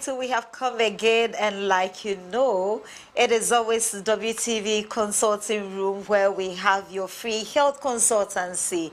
right, we have come again, and like you know, it is always the WTV consulting room where we have your free health consultancy.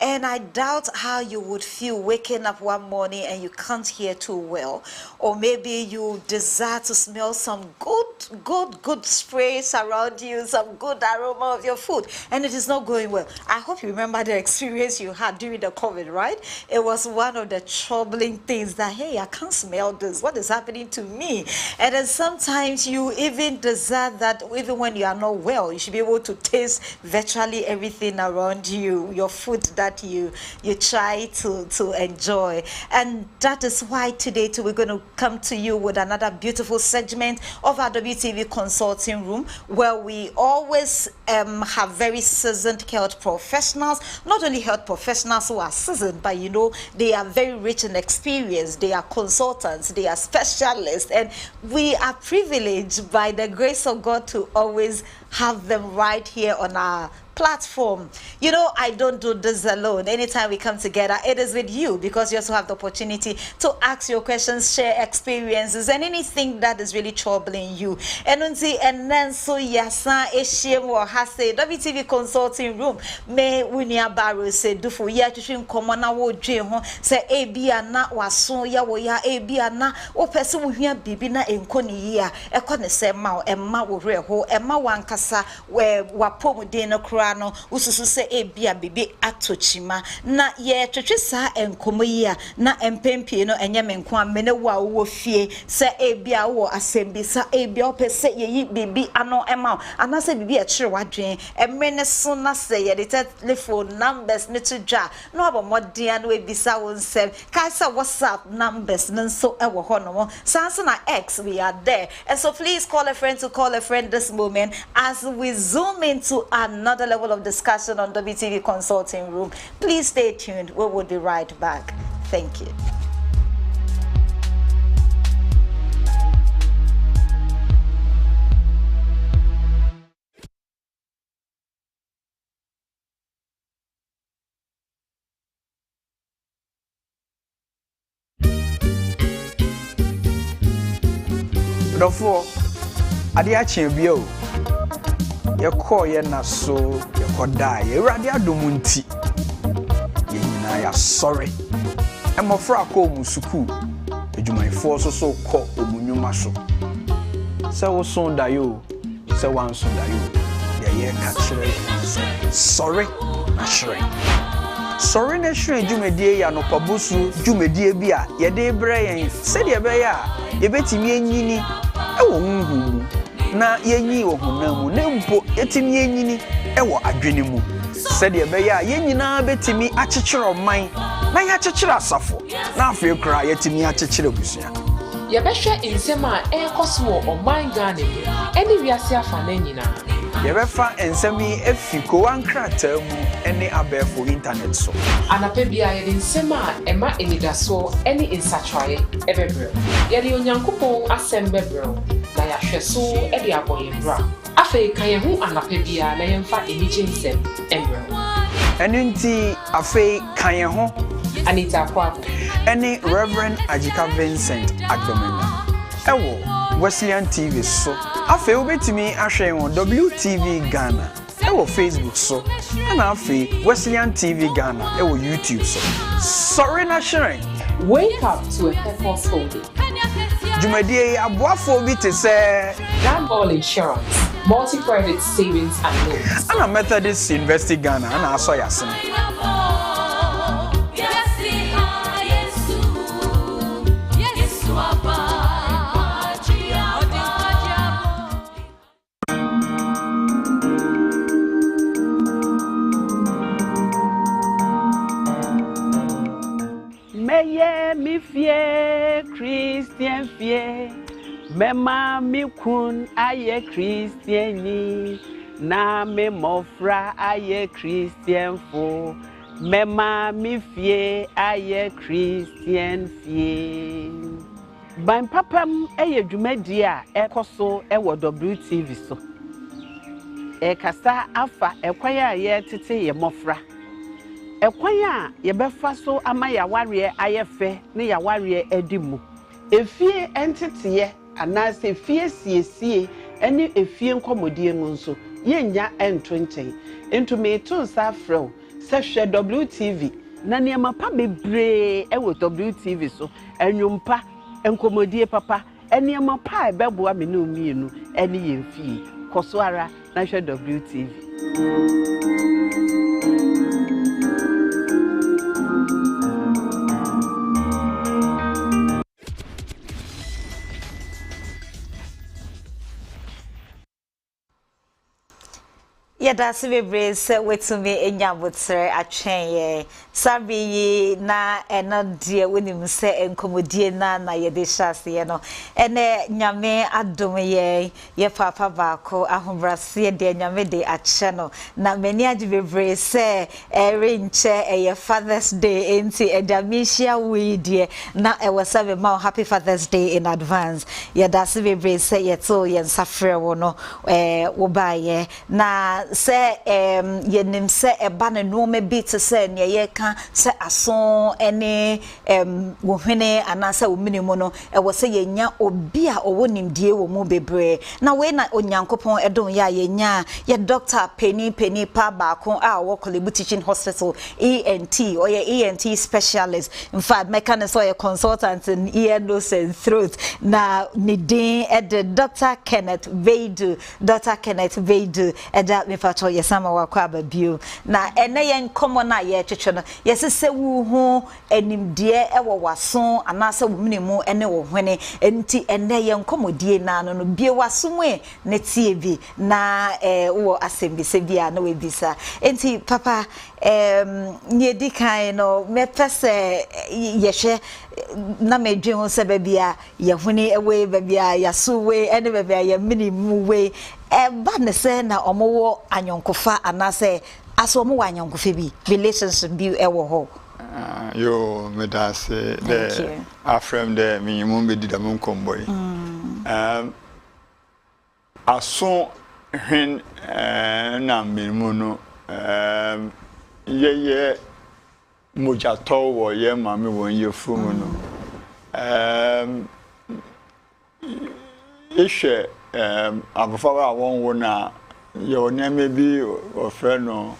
And I doubt how you would feel waking up one morning and you can't hear too well. Or maybe you desire to smell some good sprays around you, some good aroma of your food, and it is not going well. I hope you remember the experience you had during the COVID, right? It was one of the troubling things that, hey, I can't smell this. What is happening to me? And then sometimes you even desire that even when you are not well, you should be able to taste virtually everything around you, your food that you try to enjoy. And that is why today too, we're going to come to you with another beautiful segment of our WTV consulting room, where we always have very seasoned health professionals. Not only health professionals who are seasoned, but you know, they are very rich in experience. They are consultants, they are specialists, and we are privileged by the grace of God to always have them right here on our platform. You know, I don't do this alone. Anytime we come together, it is with you, because you also have the opportunity to ask your questions, share experiences, and anything that is really troubling you. And then so yasa eshiem or hase WTV consulting room me wunia Rose Aduful ya twetwe nkomo na wo dwe ho se ebia na waso ya wo ya ebia na wo pese wo hia bibi na enkoni yi a ekọ ne se ma emma wo hwe ho emma wankasa we wapomuden no kra no ususu se ebia bibi atochima na ye twetwe sa enkomo yi a na empempie no enye menko amene wa wo fie se ebia wo asembi sa ebia opese ye bibi ano emma anase bibi e kire wadwen emme ne so na se ye the telephone numbers ne to dwa no abomodea no ebisa wonsem kaisa WhatsApp numbers nso e wo ho no sanse na X, we are there. And so please call a friend to call a friend this moment as we zoom into another level of discussion on WTV consulting room. Please stay tuned. We will be right back. Thank you. Therefore, ade ache bio ye call ye na so ye kodai ye rade adomunti ye nyina ya sorry emofra ko musuku edwumayfo so ko omunwuma so se wo son da yo se wan son da yo ye ka kire sorry na shrine sorry na shrine dwumadie ya no pabusu dwumadie bi a ye de bre yen se de be ya ye betimi enyini ewo hunhu na yenyi wo hunamu ne mpo etimi yenyini ewo adwene mu sede be ya yenyina betimi akyekere oman na ya kyekere asafo na afie kra yetimi akyekere busua ye behwe ensem a ekoso wo oman Ghana eni wiase afa na nyina ye befa ensemi efiko wankrata mu ene abefo internet so anapa bia ye ensem a ema enidaso eni insatwaye ebebre ye le onyankopon asembebre na ya hweso e de aboye bra afei kan ye hu anapa bia na ye mfa enije nsem embre enunti afei kan ye ho Anita Kwabo ene Reverend Ajika Vincent Agdomena ewo Wesleyan TV so afei obetimi ahwe won WTV Ghana ewo Facebook so na afei Wesleyan TV Ghana ewo YouTube so sorry na shrine wake up to a purposeful day. Jumadie aboafo bi te se All Insurance, multi-credit savings and loans. Ana Methodist University Ghana ana aso yasem Meye mi fie Christian fie mema mi kun aye Christiani na me mofra aye Christian fo mema mi fie aye Christian fie ban papam eye dwumadi a ekoso ewo WTV so kasa afa ekwaya ye tete ye mofra ekwan a ye befa so ama ya ware ayefe ne ya ware adimu efie entete anase efie siesie ene efie nkomodie mu nso yenya ento nchen into me to sa frɛ se hwɛ WTV na niema pa bebre ewo WTV so enwumpa enkomodie papa eniema pa ebeboa me no mienu ene yemfie koso ara na hwɛ WTV. Yadasi bebre se wetumi enyabotre atwen sabi na eno die wonim se enkomodie na yede hyase no ene nyame adom ye papa baako ahombrase de nyame de ache no na mani age bebre se renche eye Father's Day enti edamisia we na ewasabe ma happy Father's Day in advance. Yadasi bebre se yeto yensafre wo no wo baye na se yenim se eba ne no me bit se ne ye ka se ason ene wo hwene anasa wo minimu no wo se yenya obi a owo nimdie wo mu bebre na we na onyankopon edon ya yenya ye doctor penny pa baako a wo Kolebu Teaching Hospital ENT or ye ENT specialist. In fact mechanic or consultant in ear nose and throat na nidin Dr. Kenneth Veidu eda mefato yesama wakwa babio na ene yen komo na ye twetwe no yese se wu hu enimdie ewo waso anase wo minimu ene wo hwene enti ene yen komodie na no bie waso ne tie bi na wo asembi se bia na we bisa enti papa nye dikan no me pese yehwe na medwe ho se bia ye hwene ewe bia yaso we ene bia ye minimu we ba ne se na omowo anyonkofa anase aso omo anyonkofa bi relationship bi ewo ho yo medase the afrem the minimum be dida mun komboy aso hen na minimum no ye mojato wo ye mame won ye fumu no ishe abufawa won wona ye oneme bi o friend no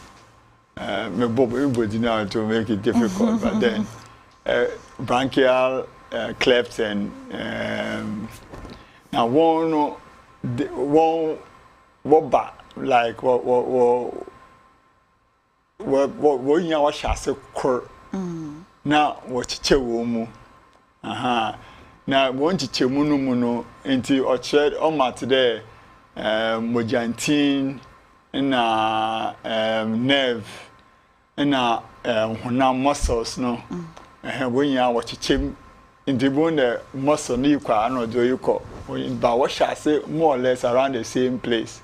me bob everybody now to make it difficult but then bronchial clefts and now one ba like what you know what shase kor na wo chiche wo mu na won chiche mu no enti o ched o mat there mojantin na nerve na honam muscles no when you are watching in the bone muscle ni kwa no do you call ba what shall say more or less around the same place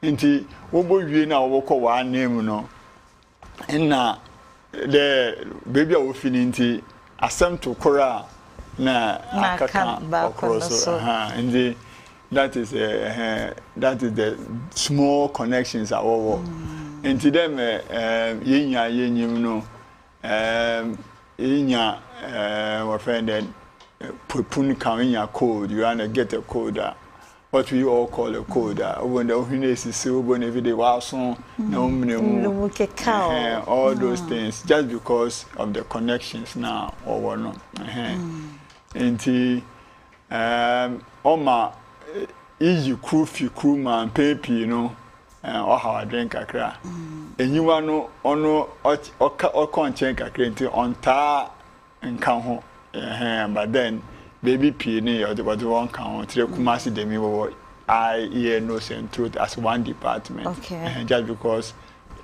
nti wo bo wie na wo ko wa name no na the baby wo fini nti asem to kora na akaka across and that is the small connections are all into them yenyim no yenya our friend then pun kan code you want to get a code what we all call a code when the ohines is so bon every day was no all those things just because of the connections now or no into oma easy crew man paper you know or how I drink akra enyiwa no ono o conchen kakra nti on ta nka ho but then baby p ni o de one kan tire kumasi demi wo eye ear nose and throat as one department just because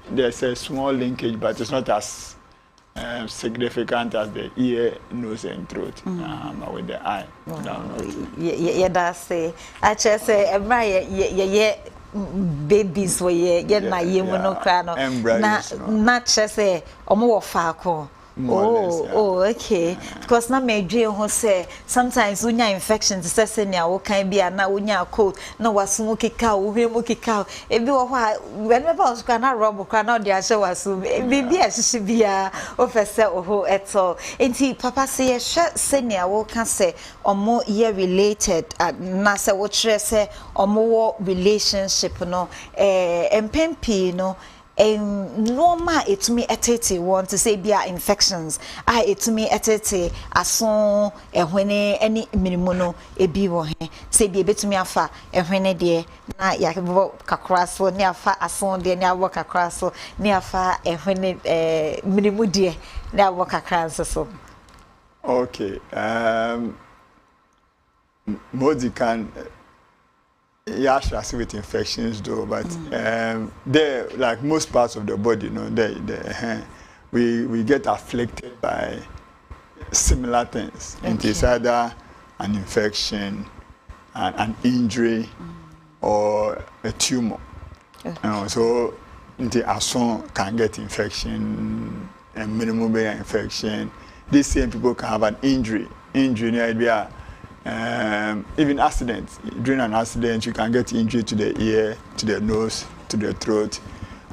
there's a small linkage but it's not as significant as the ear, nose, and throat, with the eye. Yeah, that's say. I just say, yeah, babies were ye na ye no crano. Na just say, omo fako. more or less. Yeah. Oh, okay. Because now me dream who say sometimes when you infections, say near what can be and now when you cold, no was smoky cow, we smoky cow. It be whenever I was gonna rob, cannot the show was maybe I should be a officer or at all. And he papa say senior what can say or more year related at Nasa what say or more relationship no and pempi no. Normal it me etete want to say be infections. It me etete ason ehwene any minimuno ebi wo he say be betumi afa ehwene de na ya kakra so ne afa ason de ne abo kakra so ne afa ehwene minimu de ne abo kakra so. Okay. Modi can yes, with infections though, but they like most parts of the body, you know, we get afflicted by similar things. Okay. It is either an infection, an injury, or a tumor. Okay. So the ason can get infection, a minimum infection. These same people can have an injury. Injury, even accidents. During an accident, you can get injury to the ear, to the nose, to the throat.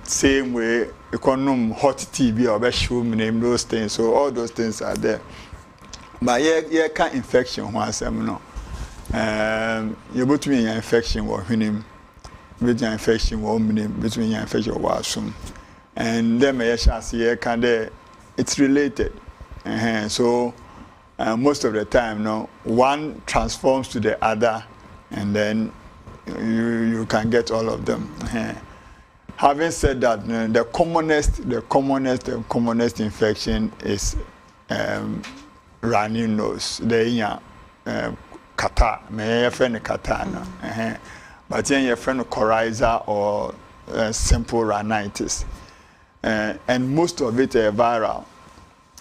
Same way, you can hot TB or show name those things. So all those things are there. But yeah, can infection once you know. You between your infection or him, between infection or between your infection or wasum, and then may see can it's related. So. Most of the time, no, one transforms to the other, and then you can get all of them. Having said that, the commonest infection is runny nose. The kata, my friend kata, but then your friend coryza or simple rhinitis, and most of it are viral.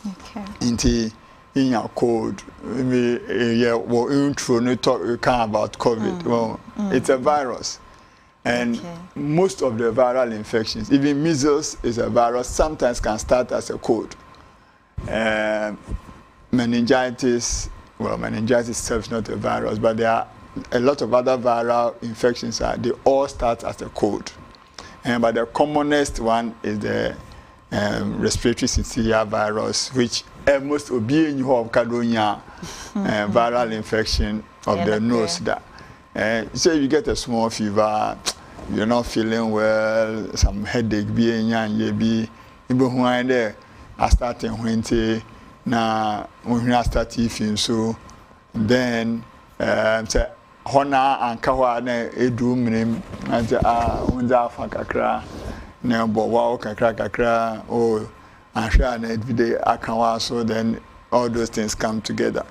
Okay. In your code, well, intro, no talk you can about COVID. Well, it's a virus, and most of the viral infections, even measles is a virus. Sometimes can start as a cold. Meningitis, well, meningitis itself is not a virus, but there are a lot of other viral infections. They all start as a cold, but the commonest one is the respiratory syncytial virus, which most obeying you have cadonia viral infection of the nose. That so you get a small fever, you're not feeling well, some headache, being young, be even there. I started winter now when I started feeling so, then say Hona and Kawa edu minim and unza fakakra na bowa kakra oh. And share every day so then all those things come together.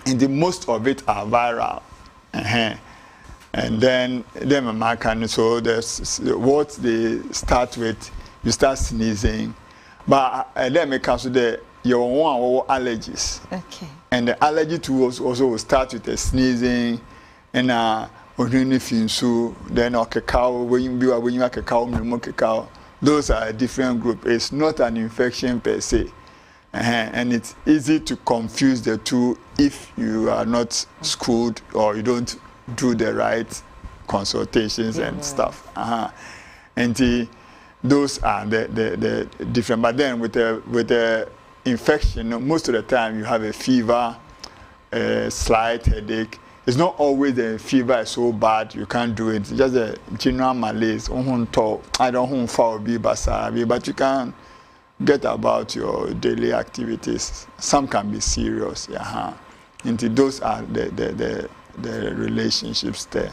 And the most of it are viral. And then so there's what they start with, you start sneezing. But then make us your one allergies. Okay. And the allergy to also will start with the sneezing and then cacao when you have cacao. Those are a different group. It's not an infection per se. And it's easy to confuse the two if you are not schooled or you don't do the right consultations and stuff. And those are the different. But then with the infection, most of the time you have a fever, a slight headache. It's not always the fever is so bad you can't do it. It's just a general malaise. I don't fall but you can get about your daily activities. Some can be serious. And those are the relationships there.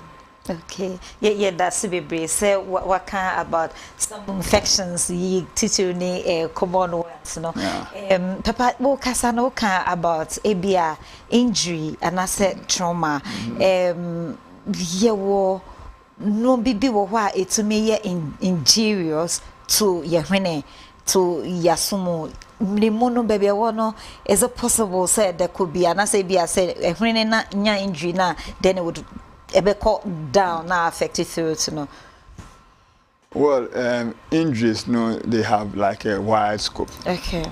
Okay. Yeah, that's be brief. Say what kind about some infections you teacher ni common ones, no. Yeah. Papa, what kasano can about ABA injury and I said trauma. Yeah, no bibi wa it to me injurious to yehwene to yasumo. Limono baby wono is it possible said there could be and I say be I said ehwene na nya injury na then it would ebe cut down now affected through to know. Well, injuries, no, they have like a wide scope. Okay.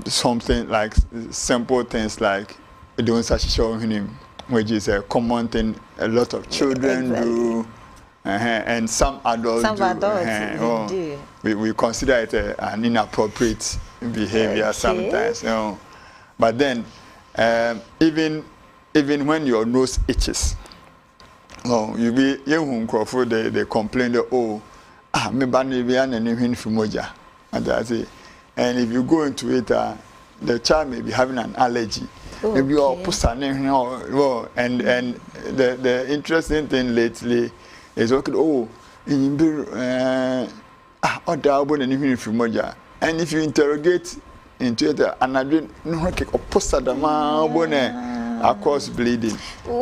Something like simple things like doing such him, which is a common thing a lot of children do, and some adults do. We consider it an inappropriate behavior sometimes. But then, even when your nose itches, they complain that me bani be an anything from moja, and that's it. And if you go into it, the child may be having an allergy. Okay. Maybe or and the interesting thing lately is and if you interrogate into it, and I didn't know across bleeding. No,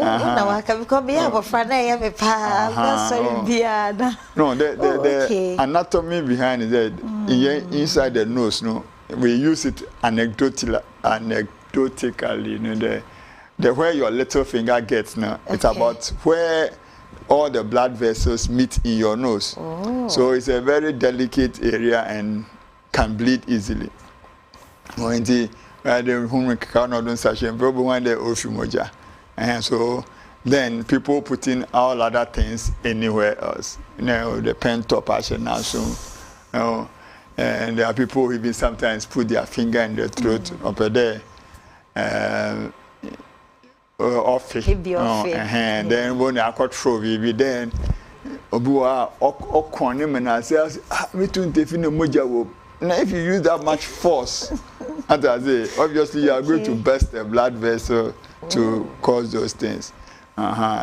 the anatomy behind it, inside the nose, no, we use it anecdotally, the where your little finger gets now. Okay. It's about where all the blood vessels meet in your nose. So it's a very delicate area and can bleed easily. And so then people putting all other things anywhere else. The pen top action now soon. And there are people who even sometimes put their finger in their throat up there. Off it. And then when I got through, we then now, if you use that much force, as I say, obviously you are going to burst the blood vessel to cause those things.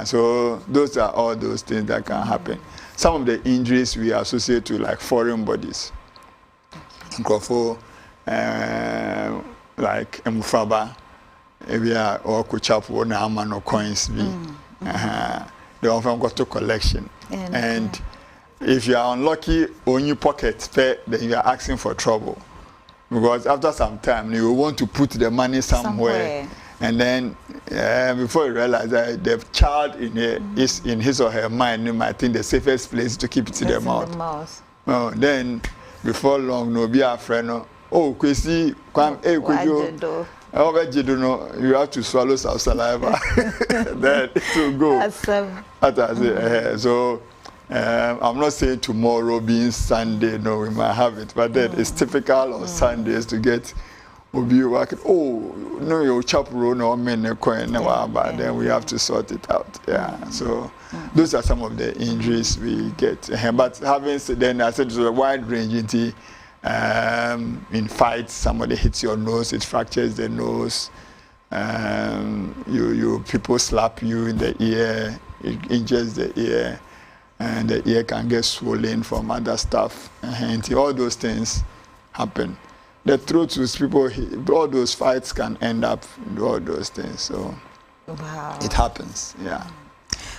So those are all those things that can happen. Some of the injuries we associate to like foreign bodies. Like Mufaba, or Kuchapu, or coins. They often go to collection. And if you are unlucky on your pocket, then you are asking for trouble. Because after some time, you want to put the money somewhere. And then before you realize that the child is in his or her mind, I think the safest place to keep it in the mouth. Then before long, no be a friend. Kwesi, come, could you have to swallow some saliva. Then it will go. So I'm not saying tomorrow being Sunday, no, we might have it, but then it's typical on Sundays to get be working. No, your chaperone or men coin, but then we have to sort it out. So those are some of the injuries we get. But having said, then I said it's a wide range. In fights, somebody hits your nose, it fractures the nose. People slap you in the ear, it injures the ear. And the ear can get swollen from other stuff. And all those things happen. The truth is, people, all those fights can end up in all those things. So it happens,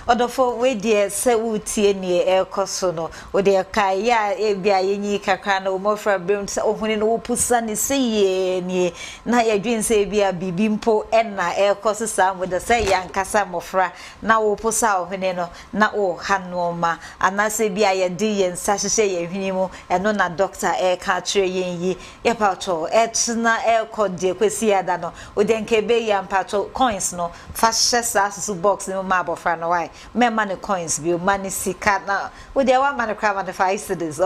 Odofo we dey se wutie ne ekoso no we dey kai ya ebia yenyi kakra na omofra brem se ohune no wopusa ne seye nie na yadwin se ebia bibimpo na ekoso sam with the say yankasa mofra na wopusa ohune no na o hanoma anase bia ye di yen sahye ye hwini mu eno na doctor ka kire yenyi ye pato etna ekode kwesi ada no we dey nkebe ya pato coins no fa hye sa box no ma bofra no why me money coins be money sika na we dey one money crab and 5 cedis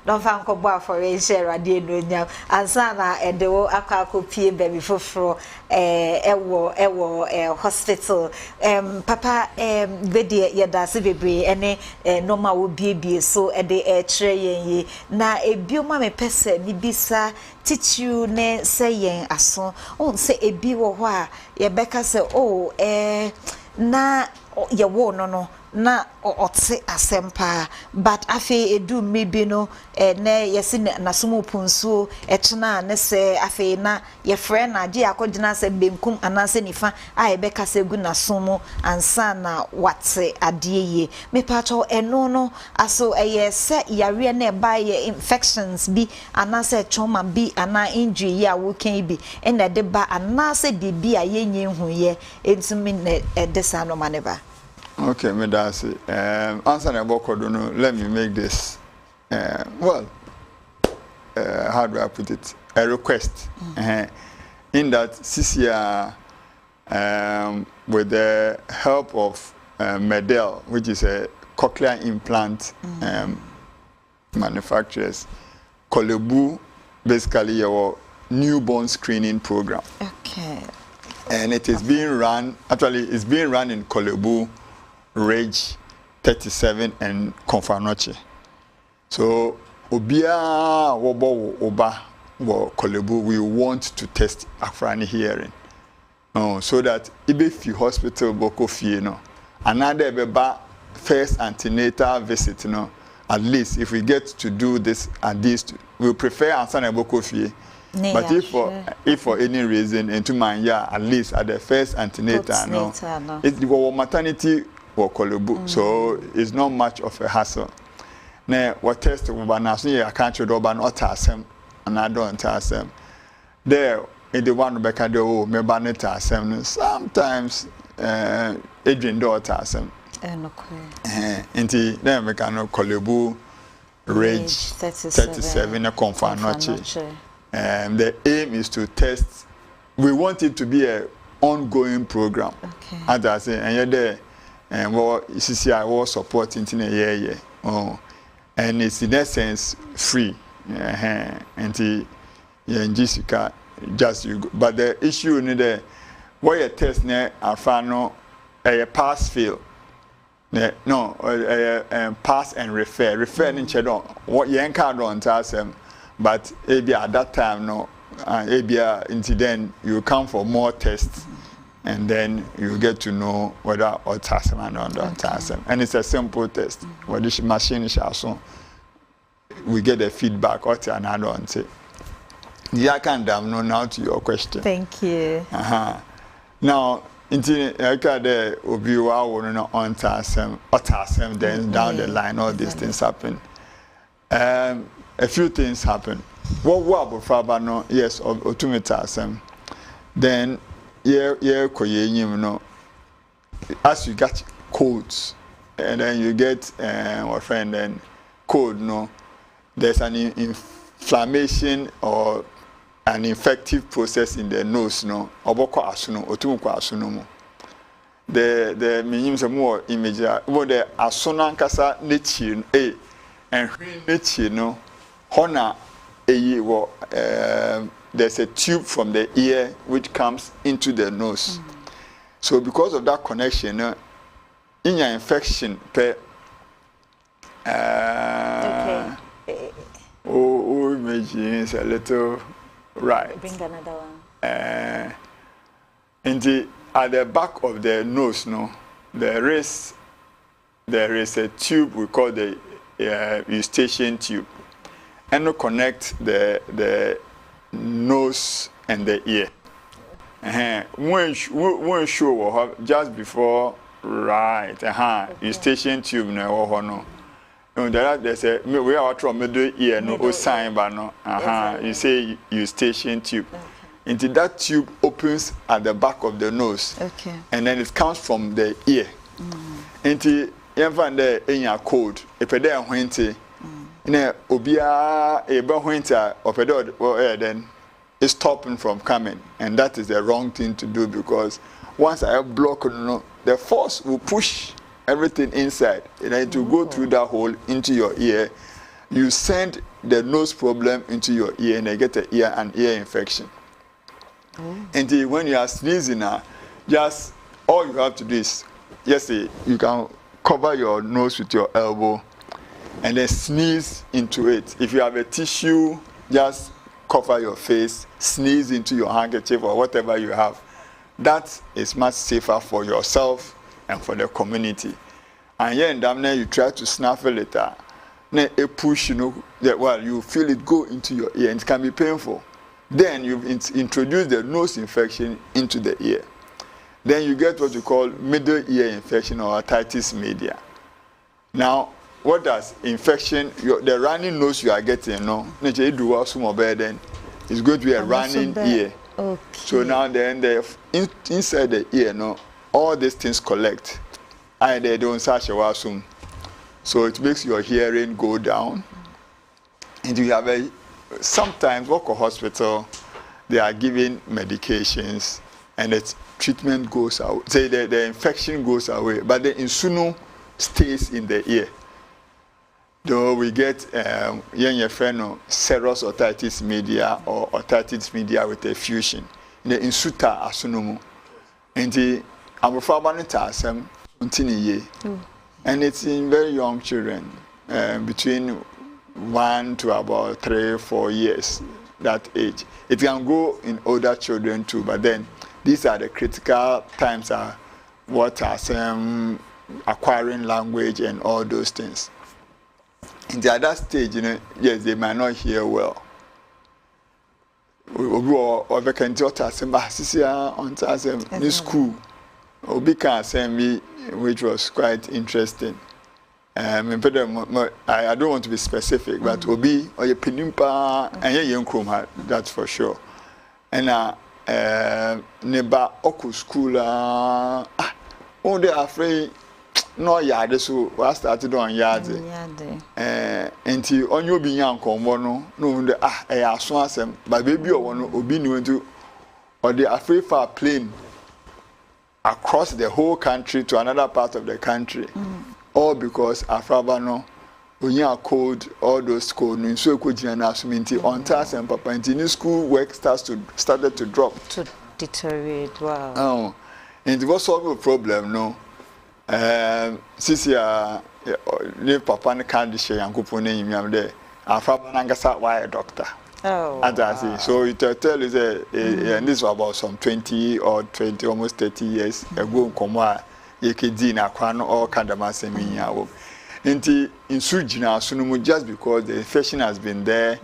don't fan ko boa for a share ade no nyam ansa na edewo akakopie baby foforo ewo hospital papa bede yeda se bebre ene normal wo biebie so ede kire yen na ebioma me pese bibisa tichu ne seyen aso on se ebi wo ho a ye beka se na ye wo no na otse asempa but afi edu maybe no na yesi na sumo punso etna ne se afi na ye friend na je akodina se bemkum anase nifa a ebeka se gu na sumo ansa na wate adeye me pato eno no aso se yare na ba ye infections bi anase trauma bi ana injury ya wo kan bi ena de ba anase bibi a yenye hu ye entumi ne edesa no maneba. Okay, me that's it. Answer about Kodono, let me make this. How do I put it? A request. In that CCR, with the help of Medel, which is a cochlear implant manufacturers, 𝗪𝗪𝗩𝗪, basically our newborn screening program. Okay. And it is being run, actually it's being run in 𝗪𝗪𝗩, Rage 37 and 𝗪𝗪𝗩𝗪. So obia wobo oba wo 𝗪𝗪𝗩, we want to test Afrani hearing. So that if you hospital boko fie no, another beba first antenatal visit no, at least if we get to do this at least we prefer ansana boko fie. But if for any reason into my at least at the first antenatal no, it's the maternity or 𝗪𝗪𝗩, so it's not much of a hassle. Now what test we banaso I can't show over not asem and I don't asem there. In the one back at the old Mebaneta assembly, sometimes Adrian daughter assembly. Inti then we can 𝗪𝗪𝗩 Rage 37 a 𝗪𝗪𝗩𝗪. The aim is to test. We want it to be an ongoing program. Okay. As I say, and you're there, and what CCI was supporting in a year. And it's in essence free. And Jessica. Just you go. But the issue in there, what you test ne afano a pass fail. No, pass and refer. Refer in chedon. What you encounter on tasem, but maybe at that time no, maybe incident you come for more tests, and then you get to know whether autism and not autism. And it's a simple test. What this machine is also, we get the feedback or to another one say. Yeah, can damn no now to your question. Thank you. Now, into the Obiwa will not on autism, then down the line, all these things happen. A few things happen. What about Fabano? Yes, automatism. Then, as you get codes, and then you get what friend then code, no, there's an inflammation or an infective process in the nose, no, oboko asuno, otumko asuno mo. The means more image, what the asuna kasa nechi, and nechi, no, hona, there's a tube from the ear which comes into the nose. So because of that connection, in your infection, Okay. Image is a little right. Bring another one. At the back of the nose, no, there is a tube we call the eustachian tube, and we connect the nose and the ear. When show just before right, eustachian tube no. There's a we are from middle ear no sign but no you say eustachian tube. Into that tube opens at the back of the nose. Okay. And then it comes from the ear. Into even there in your code, if there are winter, obia a winter or then it's stopping from coming, and that is the wrong thing to do because once I have blocked, the force will push everything inside, and then to go through that hole into your ear, you send the nose problem into your ear, and you get an ear infection. And when you are sneezing, just all you have to do is, you can cover your nose with your elbow, and then sneeze into it. If you have a tissue, just cover your face, sneeze into your handkerchief or whatever you have. That is much safer for yourself and for the community. And here in Damne, you try to snuffle it. Then a push, you feel it go into your ear, and it can be painful. Then you've introduced the nose infection into the ear. Then you get what you call middle ear infection or otitis media. Now, what does infection, the running nose you are getting, then it's going to be a running ear. Okay. So now then inside the ear, all these things collect. they don't such a so it makes your hearing go down. And you have sometimes walk a hospital, they are giving medications and the treatment goes away. Say the infection goes away, but the insuno stays in the ear. Though we get your friend 𝗟𝗓𝗪 otitis media or otitis media with a fusion. The insuta asunumu. And the amofrabanita continue. And it's in very young children, between 1 to about 3-4 years, that age. It can go in older children too, but then these are the critical times what are acquiring language and all those things. In the other stage, yes, they might not hear well. We can just ask them, in school, we can send me, which was quite interesting. I don't want to be specific, but Obi or your Pinimpa and your young Kroma, that's for sure. And neba Oku school, oh, they are afraid. No yard, so I started on yard. Until on your being young, no, I asked them, but baby, or one will be new to, or they are afraid for a plane across the whole country to another part of the country. All because Afrabano, when you are cold, all those cold, and so could you and on task and papa in school work started to drop. To deteriorate, wow. Oh, and it was solve a problem, no. Sisi ne papa ne can't share and couple name yam there. Afrabanangasa why a doctor. Oh. Wow. So it tell is and this was about some 20 or 20, almost 30 years ago. Komwa yekedi na kwano all kandama seminya. Inti insujina sunumu just because the infection has been there,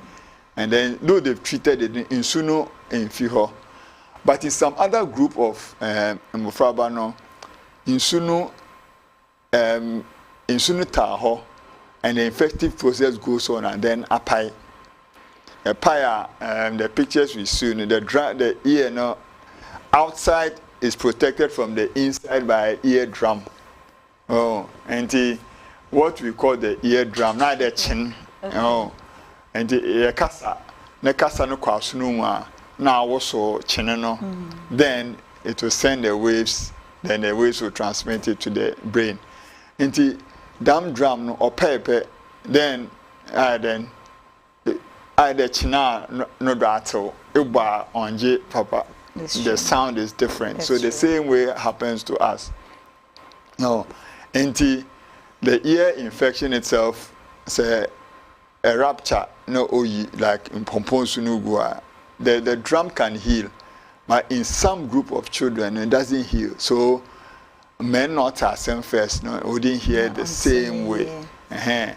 and then though they've treated it in suno in fiho, but in some other group of mufrabano in suno taho, and the infective process goes on, and then apai. A pie, the pictures we see, the ear no outside is protected from the inside by eardrum. Oh, and what we call the eardrum, not the chin. Oh, and the kasa, the kasa no kwasunuma. Now also chineno. Then it will send the waves. Then the waves will transmit it to the brain. And the damn drum no or pepe. Then the china no battle. Uba onje papa. The sound is different. So the same way happens to us. No, and the ear infection itself, say a rupture, no oyi like in pompon sunugua. The drum can heal, but in some group of children it doesn't heal. So men not at same first, no, wouldn't hear the same way. And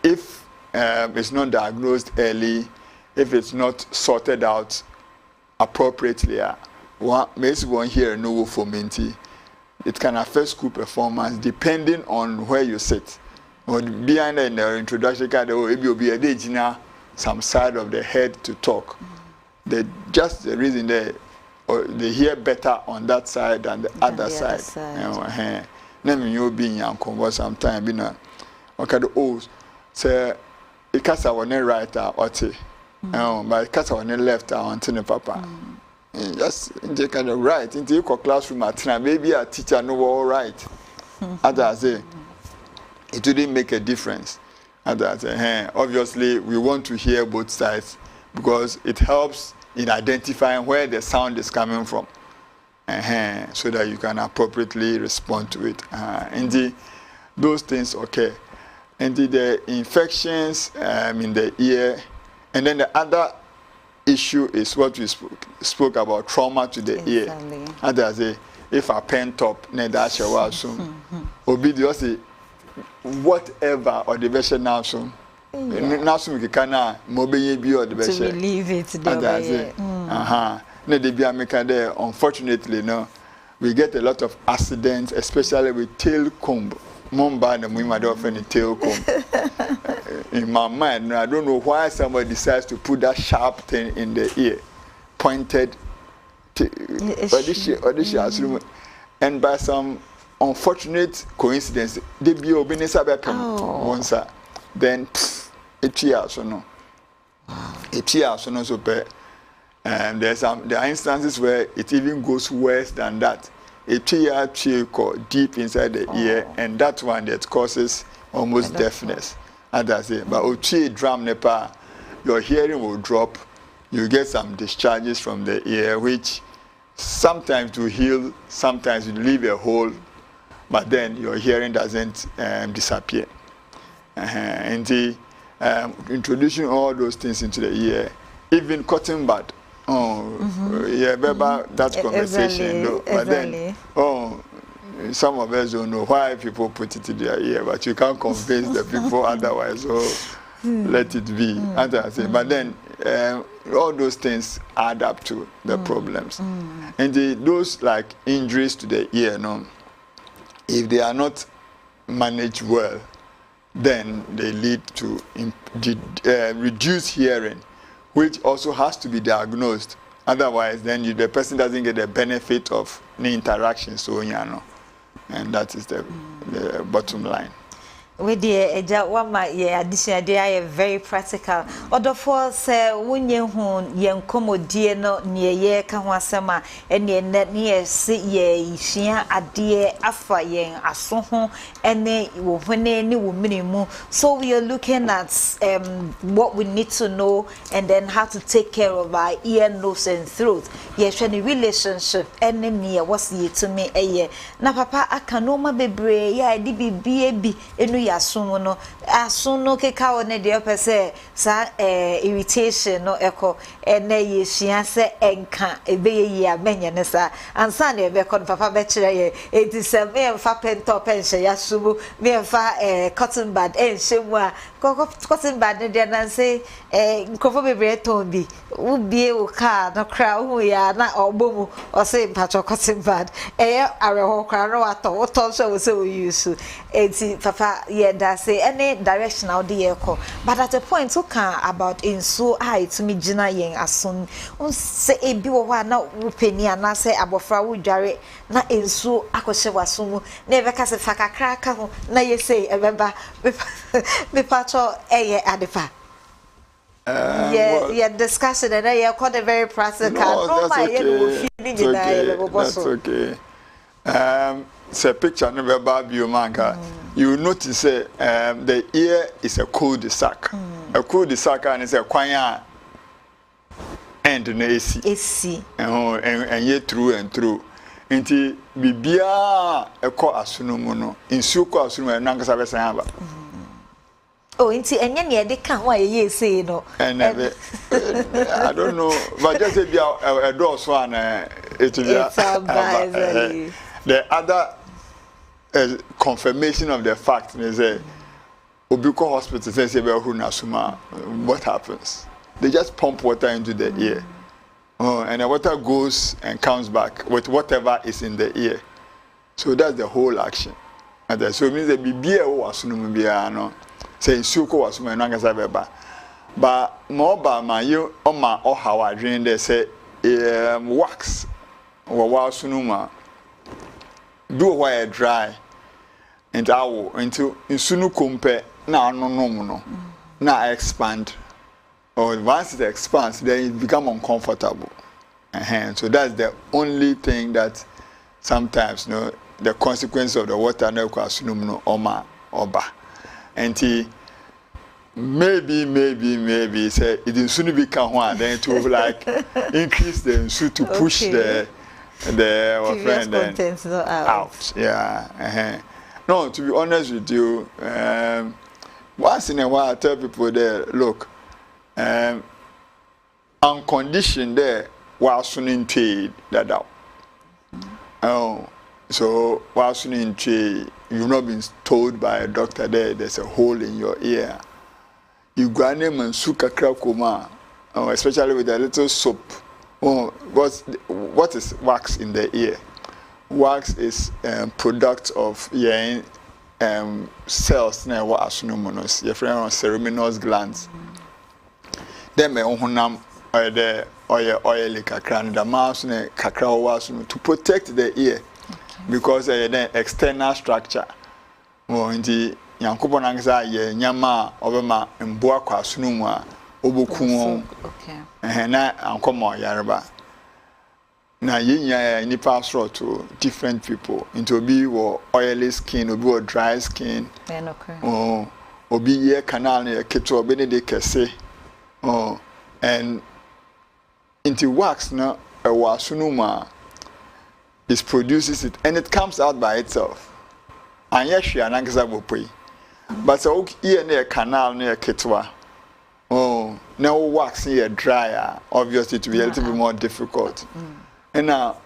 if it's not diagnosed early, if it's not sorted out appropriately, one here no for menti. It can affect school performance depending on where you sit. Or behind in the introduction card, or it will be a day some side of the head to talk. Just the reason they hear better on that side than the other side. Let me know being young converse sometime be na. Okay, the old say it cast our right or t. But it cast our left until the papa. Just take the right into your classroom at maybe a teacher know all right. Others say it wouldn't make a difference. Others say obviously we want to hear both sides because it helps in identifying where the sound is coming from, so that you can appropriately respond to it. Indeed, those things okay. Indeed, the infections in the ear, and then the other issue is what we spoke about, trauma to the ear. Others say if a pen top, ne dash your soon, obedience, whatever or the version now soon. Now some can mobile be or the best. To relieve it. Unfortunately, no, we get a lot of accidents, especially with tail comb. Mumba and we might often a tail comb. In my mind, I don't know why somebody decides to put that sharp thing in the ear, pointed. And by some unfortunate coincidence, they be obeying once, then it years or no. It years or no so bad. And there are instances where it even goes worse than that. A tear deep inside the ear, and that one that causes almost deafness. As I say, but a drum nepa, your hearing will drop. You get some discharges from the ear, which sometimes will heal, sometimes will leave a hole, but then your hearing doesn't disappear. And the introducing all those things into the ear, even cotton bud. Yeah, about that conversation, though. But then, some of us don't know why people put it in their ear, but you can't convince the people otherwise. So let it be. As I say, but then all those things add up to the problems, and those like injuries to the ear, if they are not managed well, then they lead to reduced hearing, which also has to be diagnosed. Otherwise, then the person doesn't get the benefit of the interaction. So, and that is the bottom line. With the addition, they are very practical. Other for say, when you young commodie no near ye Kawasama, and ye net near see ye, she a dear afa yen a soho, and they when they knew minimum. So we are looking at what we need to know and then how to take care of our ear, nose, and throat. Yes, any relationship, and then near what's ye to me a year. Now, Papa, I can no ma be brave, yeah, I did be baby, and asuno asuno keka one de opese sa irritation no eko ene ye hia se enka ebe ye amenya ne sa ansa na ebe kon papa be kire ye etisem me fa pento pension ya subu me fa cotton bud enhemu a cotton bud ne de na say nkofo bebre ton bi wo bie wo car no kra wo ya na ogbomu o say mpacho cotton bud areho kra no ato wo to so wo say wo use enti papa that say any direction out the echo, but at a point who can about in so high to me Gina yen as soon say a biwa na penny and I say abofra would jare na in so akoshe wasumu never cast a faka crack na ye say remember me pacho adefa. Yeah, discussion and I called a very practical. No, that's okay. It's a picture never about you, manka. You notice the ear is a cul-de-sac. A cul-de-sac and it's a choir and an AC. And yet through and through. Until Bibia a co asunomono in Suko Asuma and Nankasaba. Oh, into any they can't why ye say no. And I don't know, but just a door swan. The other confirmation of the fact is a Obuko hospital says what happens? They just pump water into the ear. And the water goes and comes back with whatever is in the ear. So that's the whole action. And so it means that Bibia was no say Suko was my Nangasabeba. But more by my you or my or how I drink they say wax or sunuma. Do wire dry and I will into insunu compare now no now expand or once it expands then it become uncomfortable so that's the only thing that sometimes the consequence of the water no kwasunum oma oba and maybe say it insunu become one then to like increase the insu to push the friend contents out. Yeah. No, to be honest with you, once in a while I tell people there, look, on condition there, while soon trade that out. So while soon trade, you've not been told by a doctor there's a hole in your ear. You go and suka krakoma, especially with a little soap. What is wax in the ear? Wax is product of cells na wa asunomonos. Your friend on ceruminous glands. Then me honam the oil kakra and the mouse ne kakra wa to protect the ear. because then external structure. Oh, indeed, Yankupon anxiety, Yama, Obama, and Boakwa Sunuma, Obukumo, and Ankomo Yaraba. Now, you pass through to different people into be oily skin, or dry skin, or be ye canal near Keto Benedict say, oh, and into wax now a wasunuma is produces it and it comes out by itself. And yes, she an pay. But so here near canal near Ketwa. Oh, now wax here drier, obviously it will be a little bit more difficult. And now,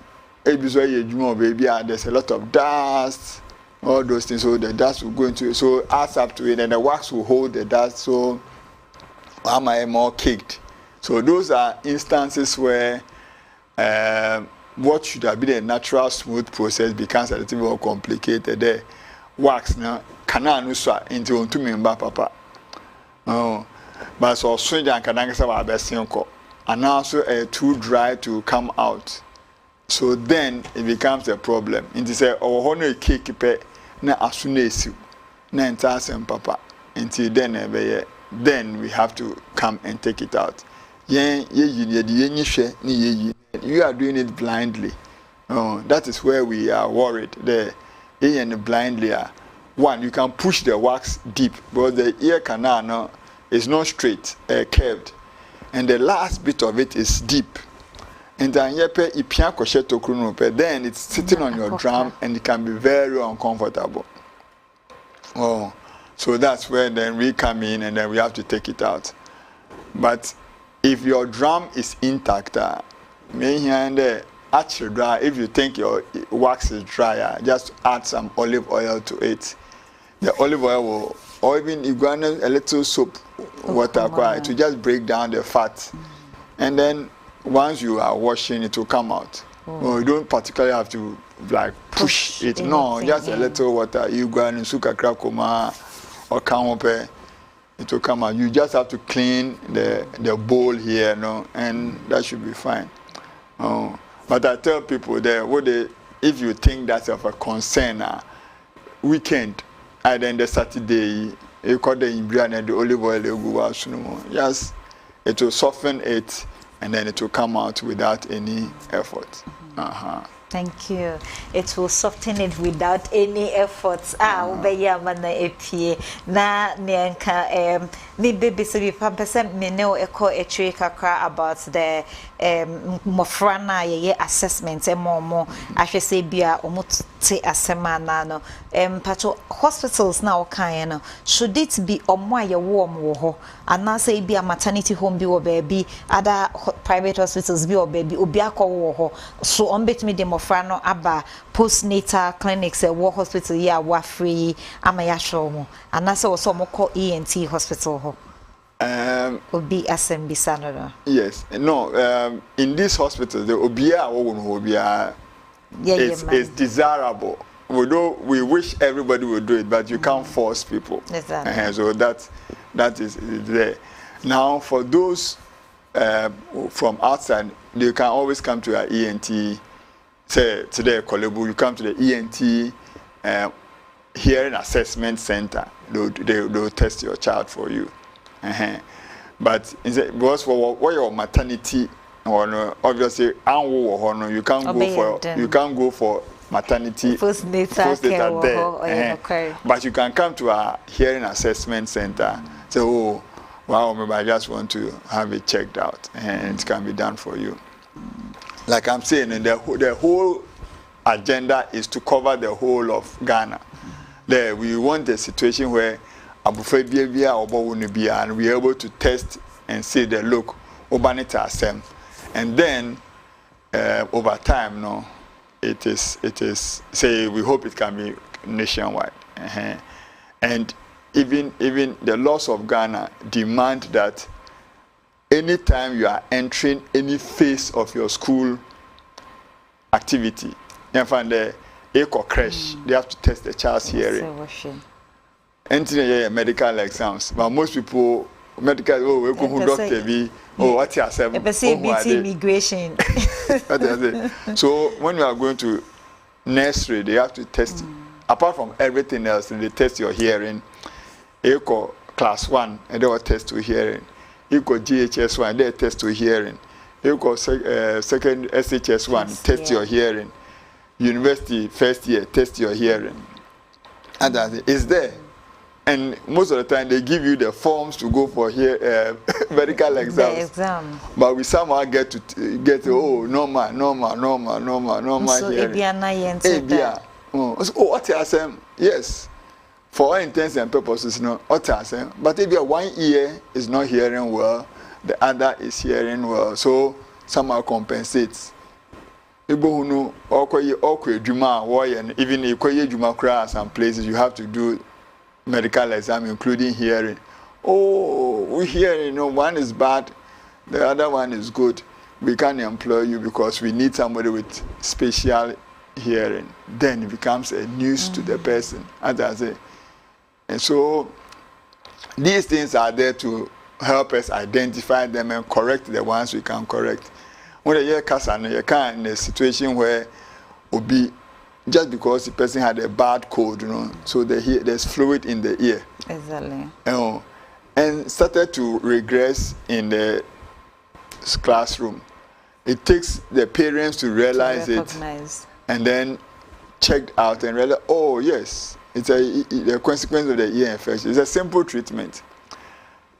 there's a lot of dust, all those things. So the dust will go into it. So adds up to it, and the wax will hold the dust. So am I more caked? So those are instances where what should have been a natural smooth process becomes a little bit more complicated. The wax now cannot into onto member papa. Oh, but so swing and cananga best and also too dry to come out. So then it becomes a problem. Into say oh honor cake pe na asunesi na entasem papa until then we have to come and take it out. You are doing it blindly. That is where we are worried. Blindly. One, you can push the wax deep, but the ear canal now is not straight, curved, and the last bit of it is deep. And then it's sitting on your drum and it can be very uncomfortable. Oh, so that's where then we come in and then we have to take it out. But if your drum is intact, if you think your wax is drier, just add some olive oil to it. The olive oil will, or even you go a little soap water to just break down the fat. And then once you are washing, it will come out. Oh, you don't particularly have to like push it. No, just a little water. You go and suka krakoma or kamope, it will come out. You just have to clean the bowl here, no, and that should be fine. But I tell people that if you think that's of a concern, weekend, and then the Saturday, you call the ingredient and the olive oil, yes, it will soften it. And then it will come out without any effort. Thank you. It will soften it without any efforts. Ubeya mana epie na nenka me baby so be pampese me ne eko etwe kakra about the mofrana ye assessment emomo ahwese bia omote asema na no pato hospitals na okan no should it be omo aye wo omo ho ana say bia maternity home bi wo baby other private hospitals bi wo baby obi akọ ho so on betimi dem frano aba postnatal clinics war hospital ya wa free ama ya show mo anase wo so mo call ENT hospital ho obi assembly sanada. Yes, no, in this hospital the obia obia is desirable. We wish everybody would do it, but you can't force people. Exactly. So that is there. Now for those from outside, they can always come to our ENT. Say today, Kolebu, you come to the ENT hearing assessment center. They'll test your child for you. But because for your maternity, or obviously, you can't go for maternity postnatal there. But you can come to our hearing assessment center. So, wow, maybe I just want to have it checked out, and it can be done for you. Like I'm saying, the whole agenda is to cover the whole of Ghana. There, we want a situation where and we are able to test and see the look, and then over time, no, it is. Say we hope it can be nationwide, and even the laws of Ghana demand that anytime you are entering any phase of your school activity, you find the eco crash, they have to test the child's hearing. Entering medical exams, but most people medical we go doctor be what you say immigration. So when you are going to nursery, they have to test. Apart from everything else, they test your hearing. You go class 1, and they will test your hearing. You go GHS1, they test your hearing. You go second SHS1, test your hearing. University first year, test your hearing. And that is there. And most of the time, they give you the forms to go for medical exams. The exam. But we somehow get to normal so hearing. So what I say? Yes. For all intents and purposes, no. What I say? But if your one ear is not hearing well, the other is hearing well. So somehow compensates. People who know even if some places you have to do medical exam including hearing. Oh, we hearing, one is bad, the other one is good. We can't employ you because we need somebody with special hearing. Then it becomes a news to the person, as I say. And so these things are there to help us identify them and correct the ones we can correct. When you can in a situation where would be just because the person had a bad cold, so there's fluid in the ear. Exactly. And started to regress in the classroom. It takes the parents to realize it and then checked out and realize, oh yes, it's a consequence of the ear infection. It's a simple treatment.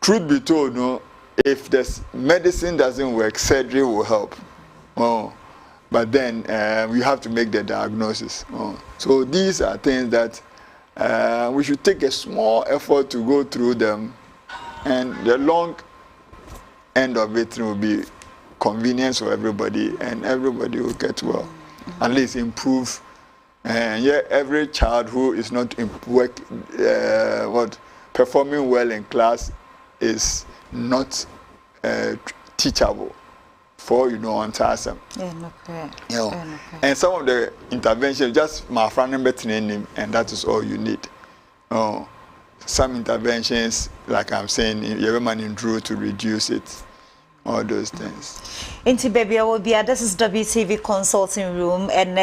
Truth be told, if this medicine doesn't work, surgery will help. But then we have to make the diagnosis. So these are things that we should take a small effort to go through them, and the long end of it will be convenience for everybody, and everybody will get well. At least improve. And every child who is not performing well in class is not teachable. For on task. And some of the interventions just my friend and that is all you need. Some interventions, like I'm saying, every man in Drew to reduce it. All those things. Inti baby, I will be at this is WTV consulting room and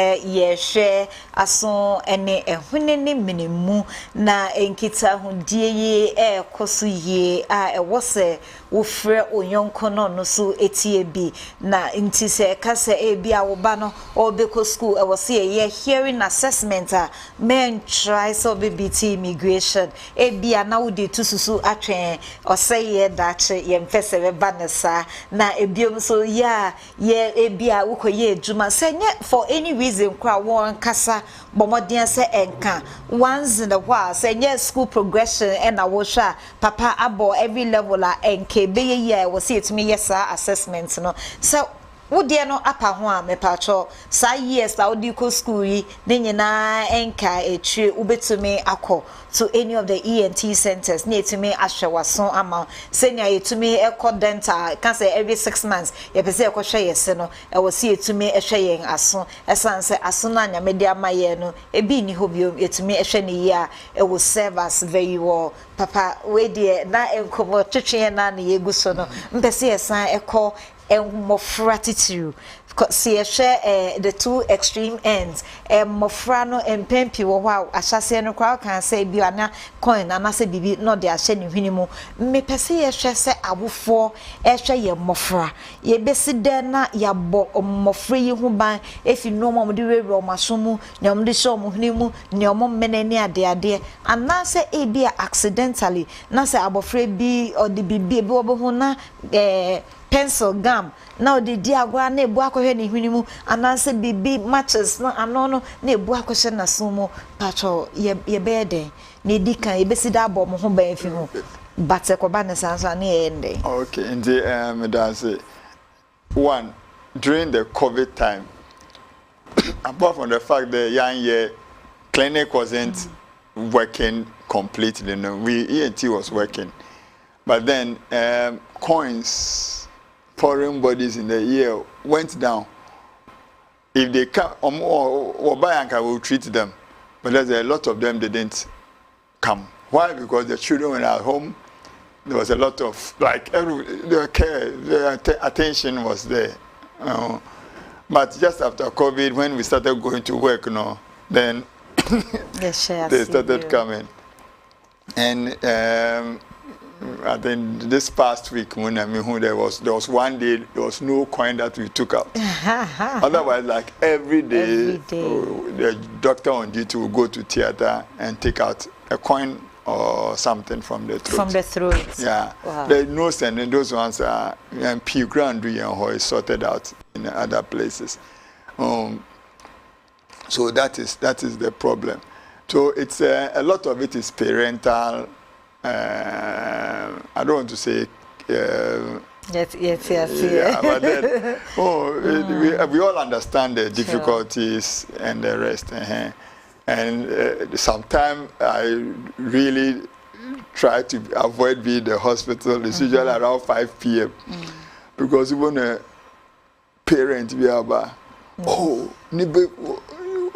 share ason ene ehuneni minimu na enkita hundie kosu ye wose wofre onyonko no so etie bi na inti se kase bi a wo ba no obeko school e wose ye hearing assessment men try so BT immigration bi a na wo de tususu atwen oseye that ye mfese be ba nesa na ebiom so ebia ukoye ejuma senye for any reason kwa won kasa bomodin se enka once in a while senye school progression and awosha papa abo every level a enke be ye was it me yes assessment no so wo de no apa ho a me pacho sa years la odi ko school yi de nyina enka etwe ubetumi akọ to any of the ENT centers near to me ashewason ama senior yetumi ekọ dental can say every 6 months ye pese ekọ hwe yese no e wo se yetumi ehwe yen aso esan se aso na nya media maye no ebi ni hobiom yetumi ehwe ne yi a e wo serve us very well papa we de na enkomo twetwe na na yegu so no mpese yesan ekọ mofratitude see the two extreme ends mofrano and pempi wow ashase no crowd can say bi ana coin ana say bibi no de ahye ne hwini mu me pese ye hwe se abofo ehwe ye mofra ye besi de na ya bo mofra yi hu ban efi no mo de wewe o masomu nyom de show mo hwini mu nyom menani ade ana say e bi accidentally na say abofra bi or de bibi bi obo na pencil gum now the diagwa na ebu akohwe ne hwini mu ananse bibi matches na anono na ebu akohwe na sumo pacho ye bede na edikan ebesi da abo mo ho ban fi ho but ekoba ne sansa na ende okay and that's one during the COVID time apart from the fact that young year clinic wasn't working completely ENT was working but then coins foreign bodies in the year went down. If they come, or Bayanka will treat them, but there's a lot of them didn't come. Why? Because the children were at home. There was a lot of their care, their attention was there. But just after COVID, when we started going to work, then they started coming. And I think this past week, when there was one day, there was no coin that we took out. Otherwise, like every day, the doctor on duty will go to theater and take out a coin or something from the throat. From the throat. Yeah. Wow. The nose and those ones are P grand is sorted out in other places. So that is the problem. So it's a lot of it is parental. I don't want to say. Yes. Yeah, but then, we all understand the difficulties and the rest. And sometimes I really try to avoid being in the hospital. It's usually around 5 p.m. Because even a parent be about,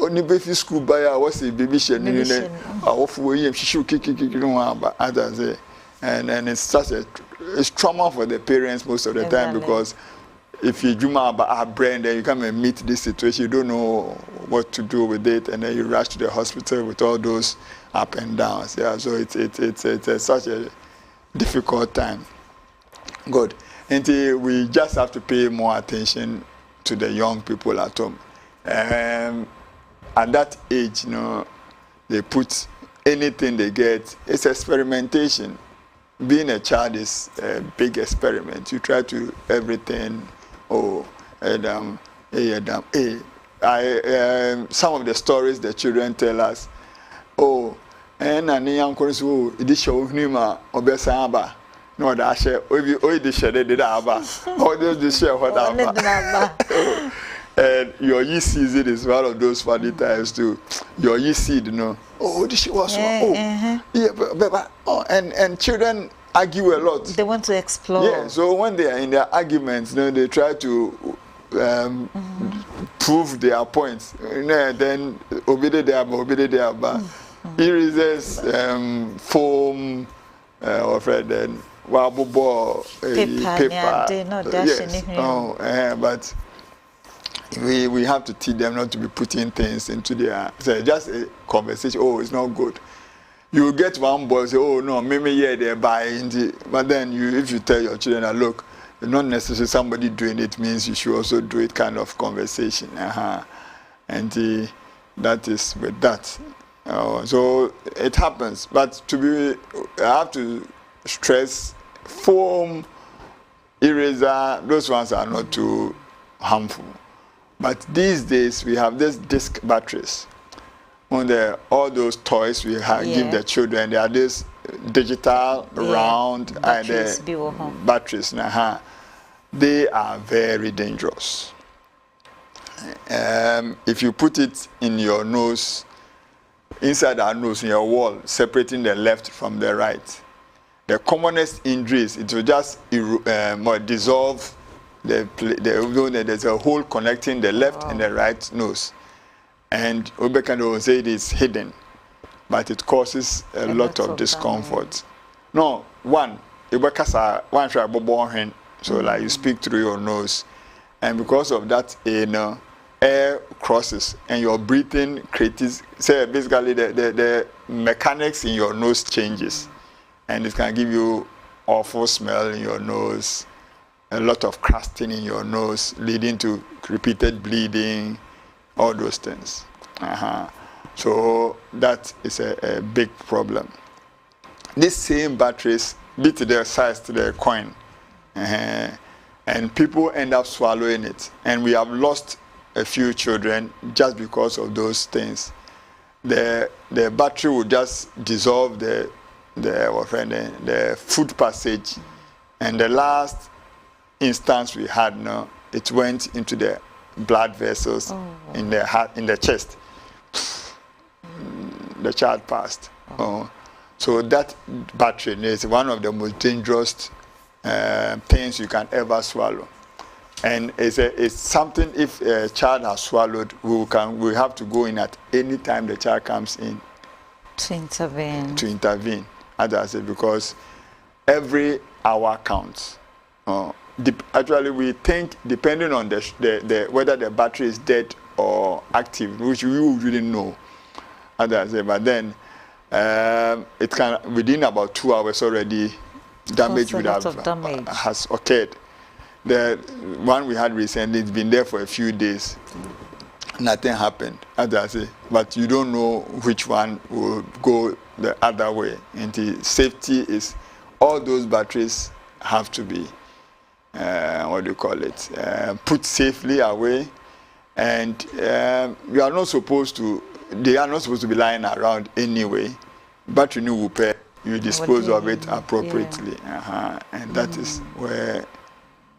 nibe fi school by what's a baby shen and it's such it's trauma for the parents most of the time, because if you dream about our brain, then you come and meet this situation, you don't know what to do with it, and then you rush to the hospital with all those up and downs. Yeah, so it's such a difficult time. Good. Until we just have to pay more attention to the young people at home. At that age, they put anything they get. It's experimentation. Being a child is a big experiment. You try to everything. Some of the stories the children tell us. And young this show no, that share. The share they did about. The share what And your yeast season is one of those funny times too. Your yeast seed, this was and children argue a lot. They want to explore. Yeah, so when they are in their arguments, they try to prove their points. Then obey their erasers, foam, or then paper. But we have to teach them not to be putting things into their. So just a conversation. It's not good. You get one boy say, no, maybe they're buying. But then if you tell your children that look, not necessarily somebody doing it means you should also do it, kind of conversation. And that is with that. So it happens. But I have to stress, foam, eraser, those ones are not too harmful. But these days we have these disc batteries. On all those toys we give the children, they are this digital round batteries. They are very dangerous. If you put it in your nose, inside our nose, in your wall, separating the left from the right, the commonest injuries, it will just dissolve there's a hole connecting the left and the right nose. And Obekando say it is hidden, but it causes a lot of discomfort. No, one try so like you speak through your nose, and because of that, air crosses and your breathing creates. Say basically the mechanics in your nose changes, and it can give you awful smell in your nose, a lot of crusting in your nose, leading to repeated bleeding, all those things. So that is a big problem. These same batteries beat their size to the coin, and people end up swallowing it. And we have lost a few children just because of those things. The battery will just dissolve the food passage, and the last instance we had now, it went into the blood vessels in the heart, in the chest. The child passed. So that battery is one of the most dangerous things you can ever swallow. And it's something, if a child has swallowed, we have to go in at any time the child comes in to intervene. As I said, because every hour counts. actually we think depending on the whether the battery is dead or active, which we really know. As I say, but then it can within about 2 hours already damage has occurred. The one we had recently, it's been there for a few days. Nothing happened, as I say, but you don't know which one will go the other way. And the safety is all those batteries have to be what do you call it, put safely away, and you are not supposed to. They are not supposed to be lying around anyway. Battery new will pay. You dispose of it appropriately, and that is where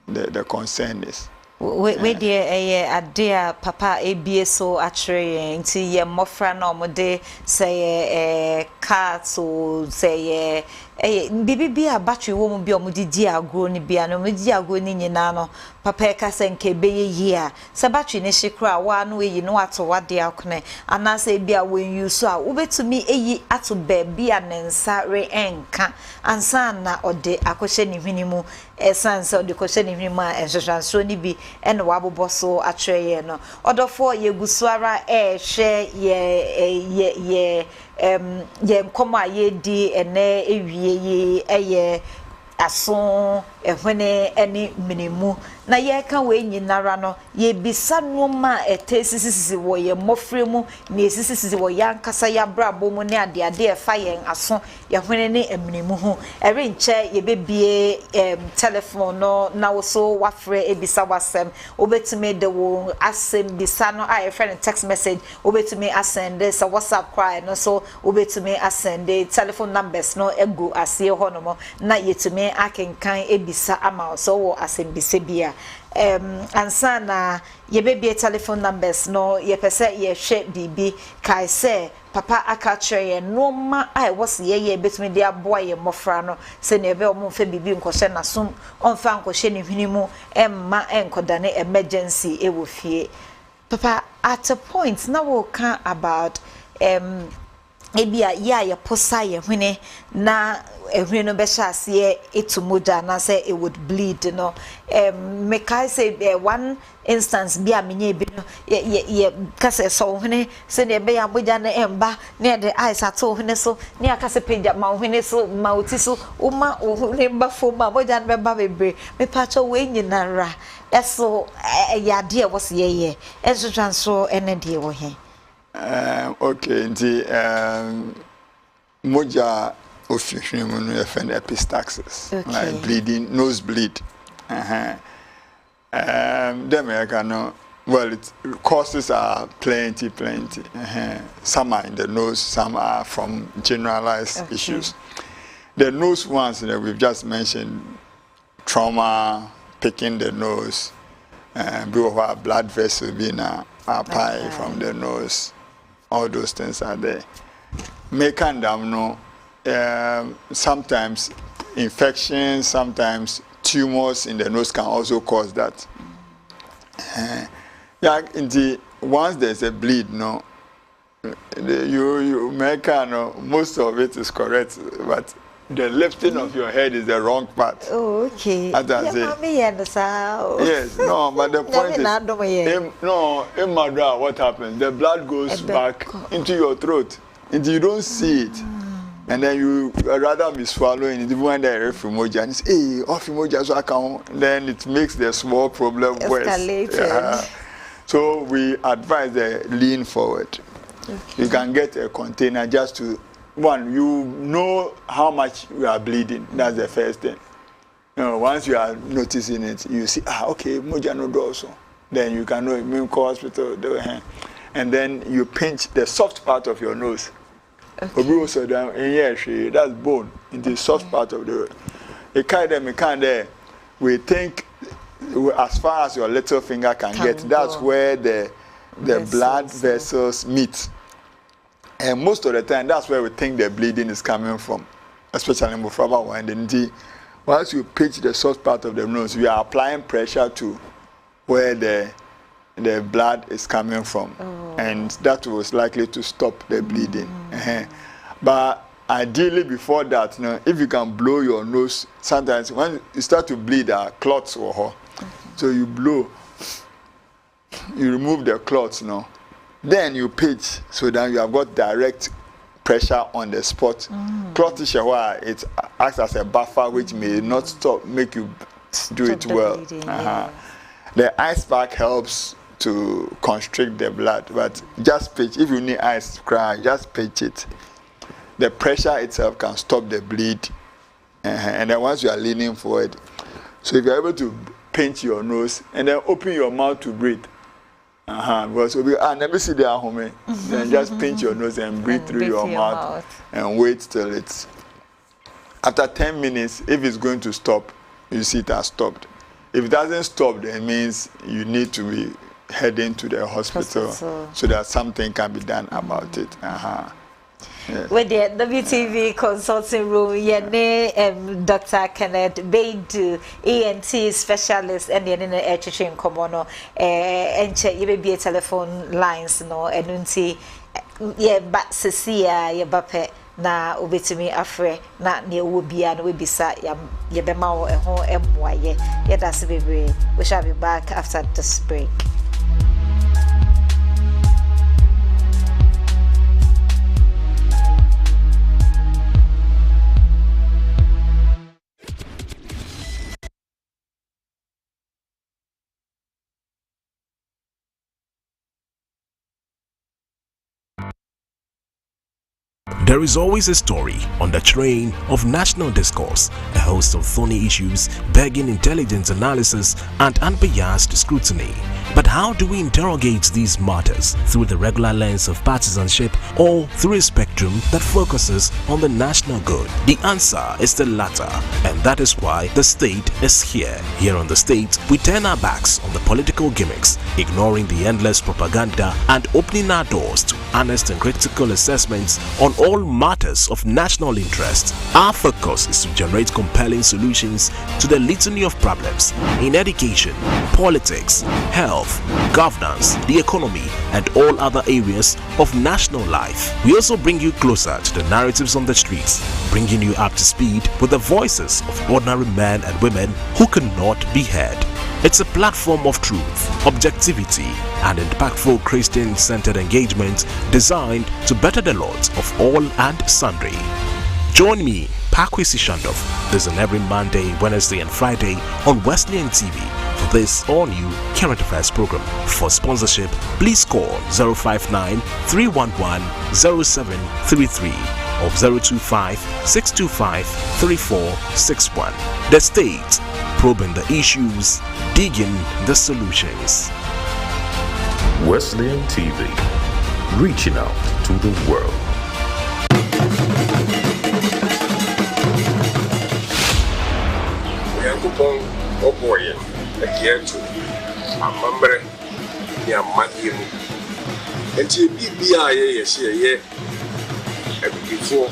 the concern is. We dear a papa ABSO actually into ye mofra no mode say cats or say baby a battery woman be omudia grow ni bia no media go ni nyina papa ka senke be ye sa battery ne shikra one way you know at what they akone ana say bia when you so a wobetumi eyi ato baby anensa re enka ansa na ode akose ni hwinimu esanse ode kose ni hwinimu a enhwehwanso ni bi ene wabobo so atweye no odofo ye gusuara hwe ye nkoma ye di ene ewie ye eye aso ehwene ene minimu na ye ka we nyinara no ye bisa noma etesisisi wo ye mofremu na esisisi wo yankasa ya brabo mu ne ade efa yen aso ye hwene ne eminimu ho ere nche ye bebie telephone no na wo so wafre ebisa wasem obetime de wo asem bisa no a friend text message obetime asende sa WhatsApp cry no so obetime asende telephone numbers no ego asie ho no mo na yetume akenkan ebisa ama so wo asem bisebia ansana ye baby telephone numbers no ye pese ye hwe bibi kai se papa aka kire no ma ai was ye betumi dia boy ye mofra no se ne be omo fa bibi nkose na som onfa nkose ne hwinimu emma enkoda ne emergency e wo fie papa at a point na we can about ebia ya posa ye hwene na ehwene no be shase etumoja na say it would bleed no me kai say one instance bia menye bi no ye kase so hwene se ne be ya boja na emba ne de ice ato hwene so ne akase peja ma hwene so ma oti so uma hwene mba fo ma boja na be ba bebre me pacho we nyinara eso ya de was ye eso transfer ene de wo he okay, the moja officially offend epistaxis, like bleeding, nosebleed. The American, well, it causes are plenty. Some are in the nose, some are from generalized issues. The nose ones that we've just mentioned, trauma, picking the nose, blood vessel being a pie from the nose. All those things are there. Make and no. Sometimes infections, sometimes tumors in the nose can also cause that. Once there's a bleed, no, you make no, most of it is correct, but the lifting of your head is the wrong part. Oh, okay. As I say. Yes, no, but the point is, in Madra, what happens? The blood goes back into your throat, and you don't see it. And then you rather be swallowing it, even when they're Fimoja, and say, hey, off Fimoja, so I can, then it makes the small problem worse. So we advise the lean forward. Okay. You can get a container just to, one, you know how much you are bleeding. That's the first thing. You know, once you are noticing it, you see, okay, Moja no do also. Then you can know immune hospital, and then you pinch the soft part of your nose. Okay. That's bone in the soft part of the. We think as far as your little finger can get, that's where the blood vessels meet. And most of the time, that's where we think the bleeding is coming from, especially in Mufraba one. Once you pinch the soft part of the nose, we are applying pressure to where the blood is coming from, and that was likely to stop the bleeding. But ideally before that, if you can blow your nose, sometimes when you start to bleed, clots or her. So you blow, you remove the clots, then you pinch, so then you have got direct pressure on the spot. Clot is it acts as a buffer which may not make you do it well. The ice pack helps to constrict the blood, but just pinch. If you need ice cry, just pinch it. The pressure itself can stop the bleed, and then once you are leaning forward, so if you're able to pinch your nose and then open your mouth to breathe, because never see the home, then just pinch your nose and breathe through your mouth and wait till it's. After 10 minutes, if it's going to stop, you see it has stopped. If it doesn't stop, then it means you need to be heading to the hospital so that something can be done about it. Yeah. With the WTV consulting room, Dr. Kenneth 𝗪𝗪𝗪𝗘, ENT specialist, and the 𝗟𝗜𝗩𝗪𝗘 commono, and check you be telephone lines, and unti, but Cecilia, bape. Na ubetumi afre na ne wo bia na we bisa ye bema wo ho emwaye ye dase bebre. We shall be back after this break. There is always a story on the train of national discourse, a host of thorny issues begging intelligent analysis and unbiased scrutiny. But how do we interrogate these matters? Through the regular lens of partisanship or through a spectrum that focuses on the national good? The answer is the latter, and that is why the state is here. Here on the state, we turn our backs on the political gimmicks, ignoring the endless propaganda and opening our doors to honest and critical assessments on all matters of national interest. Our focus is to generate compelling solutions to the litany of problems in education, politics, health, governance, the economy, and all other areas of national life. We also bring you closer to the narratives on the streets, bringing you up to speed with the voices of ordinary men and women who cannot be heard. It's a platform of truth, objectivity, and impactful Christian-centered engagement designed to better the lot of all and sundry. Join me, 𝗪𝗪𝗪𝗘 khi_HiShando, this and every Monday, Wednesday, and Friday on Wesleyan TV for this all-new current affairs program. For sponsorship, please call 059 311 0733 or 025 625 3461. The State, probing the issues, digging the solutions. Wesleyan TV, reaching out to the world. Yankupon Oboye, a Kietu, a member, near Matthew. And she be a year, before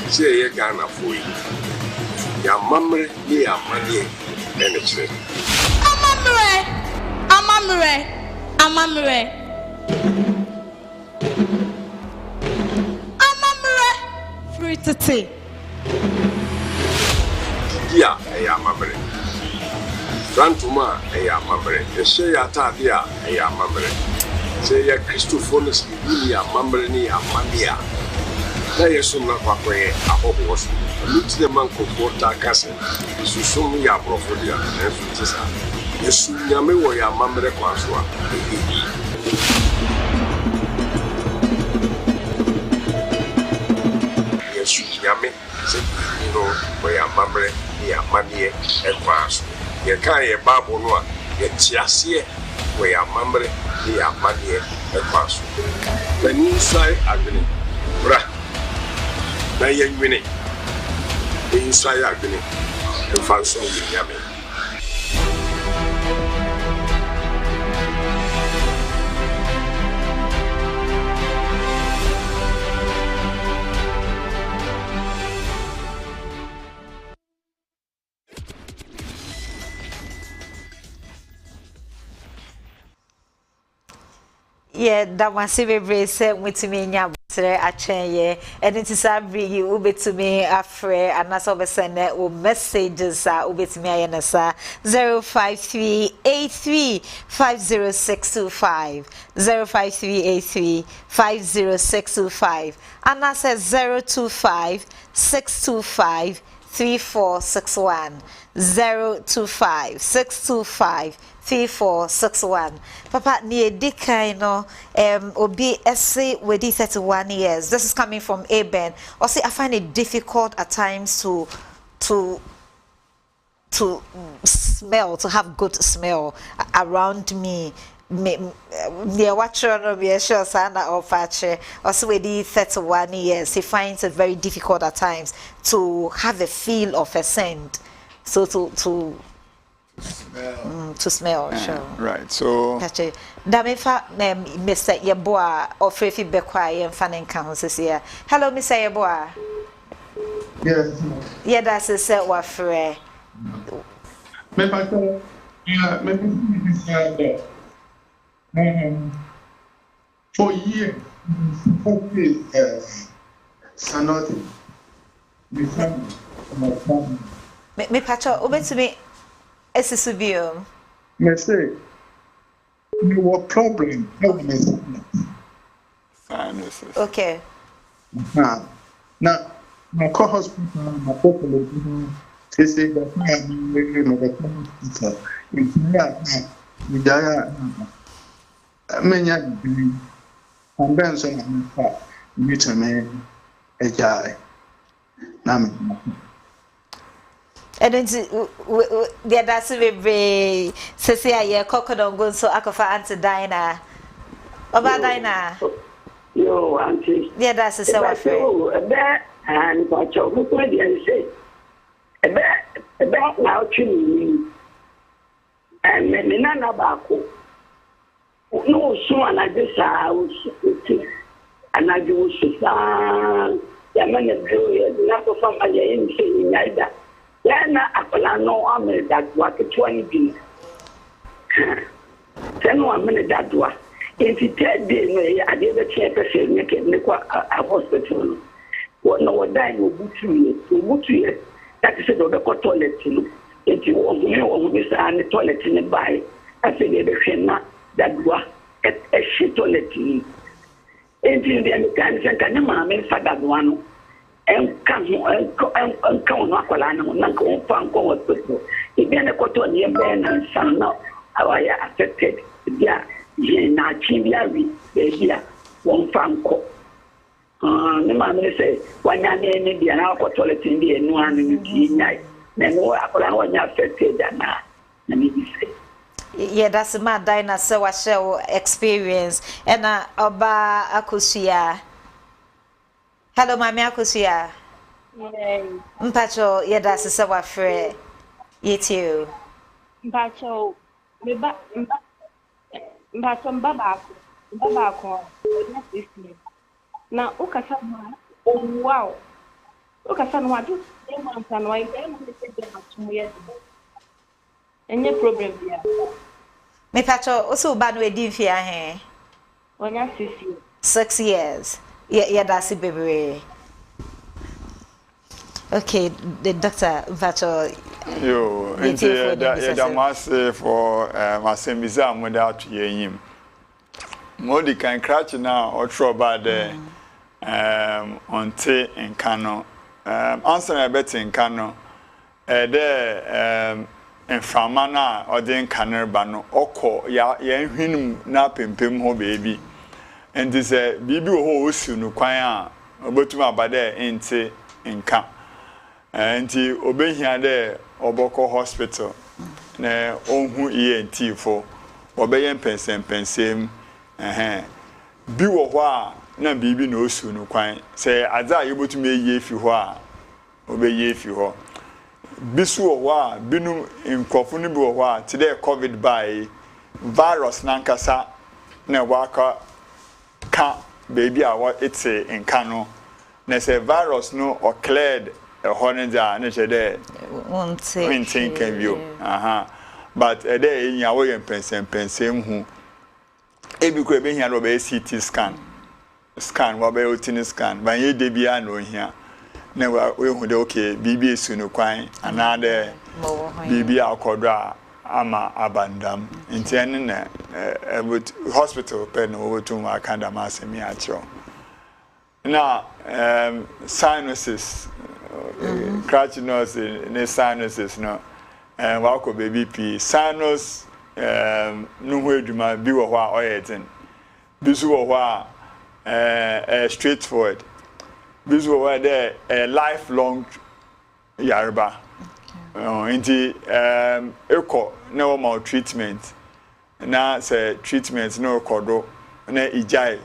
she a Ghana for you. Your member, near money, and a trip. Amamre. Free to tea. Yeah, I am a member. Grantuma, I am a member. The Shea Tadia, I am a member. Say a Christophonus, you are member near Mania. There is some not a horse. Look to the man called Cousin. So soon we are Profodia and Futisa. Yes, Yame or your mamma Quasua. Yes, Yame, said, you know, where your mamma, near money and Quas. You can't a babu, yet Chiasia, where your mamma, near money and Quas. The new side agony, bra. Now you're winning. The inside agony, and found some Yame. Yeah, that was a very sad with me. Amantre Achenye, and it is a bring you ube to me a free and as of a send or messages ube to me anasa 05383500625 05383500625 and I says 025-625-3461 025-625-3461. Papa near Dikaino obi essay with 31 years. This is coming from Aben. Or say I find it difficult at times to smell, to have good smell around me. Near watcher no be sure sana or fache. Also with 31 years, he finds it very difficult at times to have a feel of a scent. So to smell, sure. Right. So Kache. Damefa Mr. Yeboa or Frefi Bekwa and Fanning Council here. Hello, Mr. Yeboa. Yes. Yeah, that's a set what free. For years, Sanotti, my family. Me pacho obe to me esisubio. Me say, you were problem. sinuses. Okay. Now, my co-hospital, my people, they say that I am the hospital. It's not, many and then so you to me a guy. And then the that's a very Cecilia Cocodon goes so Akofa Auntie Dinah. About Dinah. Yo, Auntie. Yeah, that's a sour friend. A bet and what your good and say. A bet now to me. And Menana Baco. No, so and I just house and I do so. The man of the lack of family in either. Then I know I'm that what 20 be. 10 1 minute that was. If you tell me, I did a chair, make a hospital. What no one dying will boot you. That is a toilet. If you want me, or miss the toilet in the by, I say they not that was a shit toilet. Into the Americans and mamma for that one. And come on, Uncle Fanco was good. If you're a cotton near Ben and son now, how I affected. Yeah, na Chimbiawi, yeah, one Fanco. The man say, when I name the alcohol toilet in the one in the night, then what I affected that now. Let me say. Yeah, that's a mad dinosaur I share experience. And Oba Akusia. Hello, Mammy Akusia. Mpacho, yeah, that's a sour free. You too. Mpacho, Mpacho, Babako, now, Okasama, oh wow. Okasama, just 10 months and why them 2 years ago. Any problem here? Me Pacho, also Banwe Divia, eh? When I see 6 years. Yeah, that's it, baby. Okay, the doctor, Pacho. Yo, and the master for my sembiza without him. Modi can crash now or throw bad on tea and cano. Answer a bet in cano. There, and Famana or then canner bano, oko, ya, him napping pim ho baby. And this baby who soon quire about to my bad in tea and camp. And he obey here there, Oboko Hospital. Ne on who ENT for obey and pensem. Be wa na bibi no su no kwan say adza able to make ye fi ho a obey ye fi ho bisu wa binu nkofo no bi wo a today covid by virus nankasa na waka ka baby a what it's in kano na say virus no or cleared a honeda na che there won't think of you but there in your way pensem hu ebi ko ebe hia no be CT scan scan wa be otini scan ban ye de bia no hia na we hu de okay BBS no kwan ana de BB akodo ama abandam ntien na hospital pe no wo tum akanda ma asemi a cho na sinuses scratch nose ne sinuses no wa ko baby p sinus no ho eduma bi wo ho a oyetin bi so wo ho a straightforward bi so wo there a lifelong yarba inti eko na wo ma treatment na say treatment no kodo na ijai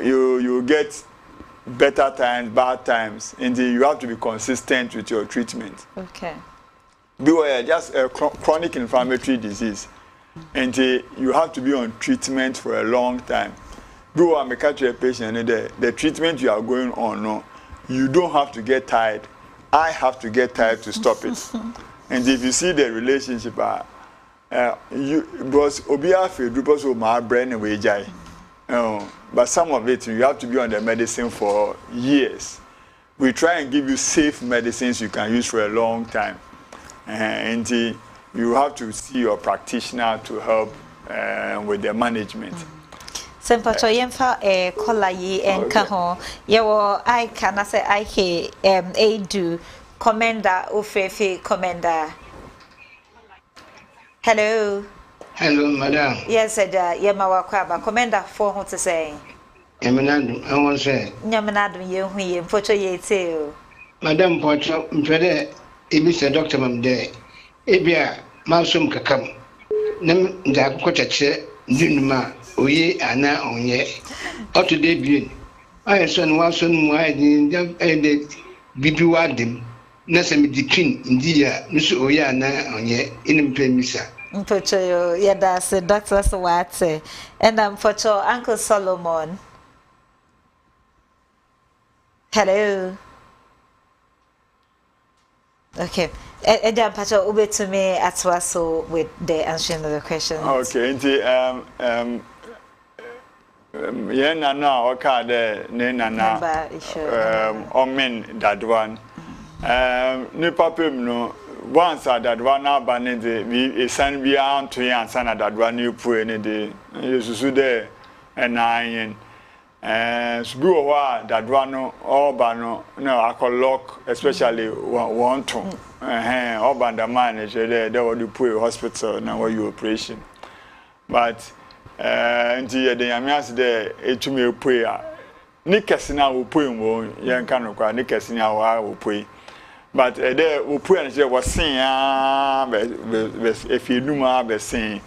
you get better times, bad times, and you have to be consistent with your treatment. Okay. Beware, just a chronic inflammatory disease, and you have to be on treatment for a long time. Beware, I'm a catch a patient, and the treatment you are going on, no, you don't have to get tired. I have to get tired to stop it. And if you see the relationship, because obiafe because of my brain and wejai. But some of it, you have to be on the medicine for years. We try and give you safe medicines you can use for a long time. And you have to see your practitioner to help with the management. Sempacho yemfa kola yi enka ho yewo I can say I he adu commander ofefe commander. Hello. Hello, madam. Yes, yema wakwaba commander for who to say. Eminadu, I want to say. Nyamanadu ye hu ye mpocho ye te. Madam Pocho, mpede ibise doctor mam de. Ebia masum kakam. Nem nda akoko cheche ndunuma oye ana onye. Oto de bien. Aye son wason mu aye de bibi wadem. Na se medicine ndiya nusu oye ana onye inimpe misa. Mpocho yo yada se doctor so wate. And mpocho Uncle Solomon. Hello. Okay. Ejam Pacho ube to me at so with the answering of the questions. Okay. Yeah, nana oka de ne nana omen that one. Ni papem no once that one abane de we san bi an to yan san that one you pu any de yesusu de enayen subu wa that one no oba no lock especially one to oba the man they would pu hospital na where you operation but nti the yamias de etumi pu a ni kese na wo pu mo yen ka no kwa ni kese na wo pu but there wo pu and say was sin if you numa be sin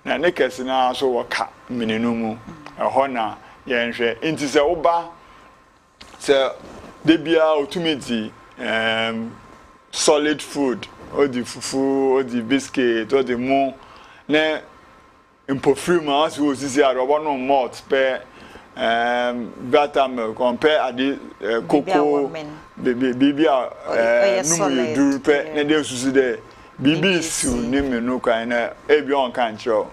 na ne kese na so wo ka mininu mu ho na yenhwe nti se oba se de bia otumiti solid food or the fufu or the biscuit or the mo na impofrima as we see arobo no malt pe buttermilk compare adi cocoa bibia numu yedu pe na de susu de bibi su ni menu kan na ebi on kan chro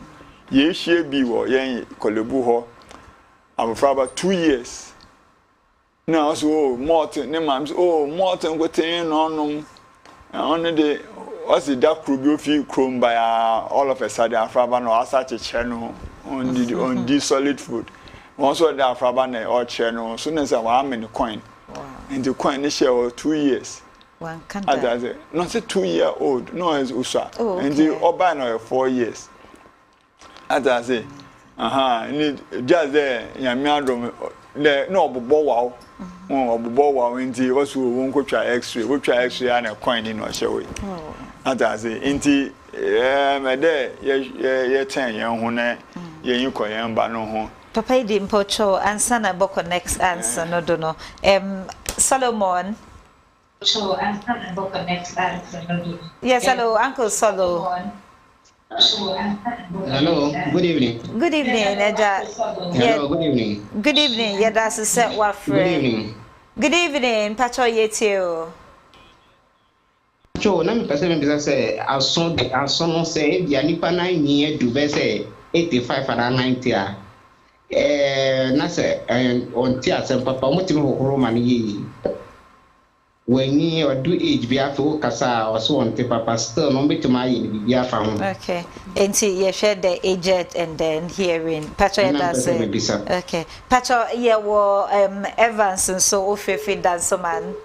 ye hie bi wo yen kolebu ho for about 2 years. Now, so Martin, Nimams, Martin, what on the what's the dark rubio feel chrome by all of a sudden, Afraban or such a channel on this solid food. Also, the Afraban or channel, soon as I'm in the coin. And the coin is share 2 years. One can't not a 2-year-old, no, as Usa. And the Obano 4 years. As I say. Need just there, Yamiadom, no, Bow, Bow, indeed, was who won't go try X-ray, we'll try X-ray and a coin in or show it. As I say, indeed, my day, ye 10 young one, you call young Bano. Papa Dim Pocho and Sana Boko next answer, no, dono. Solomon. Yes, hello, Uncle Solomon. Hello, good evening. Good evening, Eja. Hello, good evening. Good evening, Yada Set Wafre. Good evening. Good evening, Pacho Yetio. So, let me say, I saw say, the Anipa 9 year to say 85 and 90. na se on ti asem papa mo ti mo horo ma ni when you do age be afi kasa o so on ti papa still no be to my bi afa ho. Okay. Enti you share the aged and then hearing. Pacho that's okay. Pacho yeah wo Evans so ofefe dance man.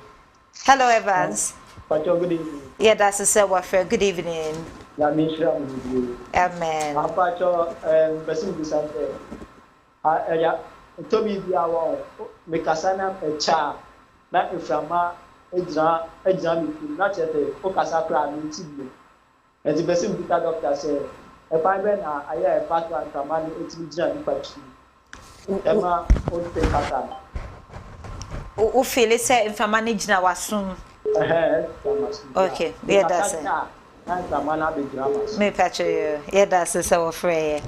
Hello Evans. Pacho good evening. Yeah, that's say what for good evening. La misra. Amen. Pacho person bisante. Ya Toby bia wo me kasana echa na iframa exam na chete o kasa kra mi ti bi. And the person with that doctor said, if I went I hear a partner and command it will be done by you. Emma, old paper. O feel it say if I manage now assume. Okay, yeah, that's it. Me patch you. Yeah, that's it. So afraid.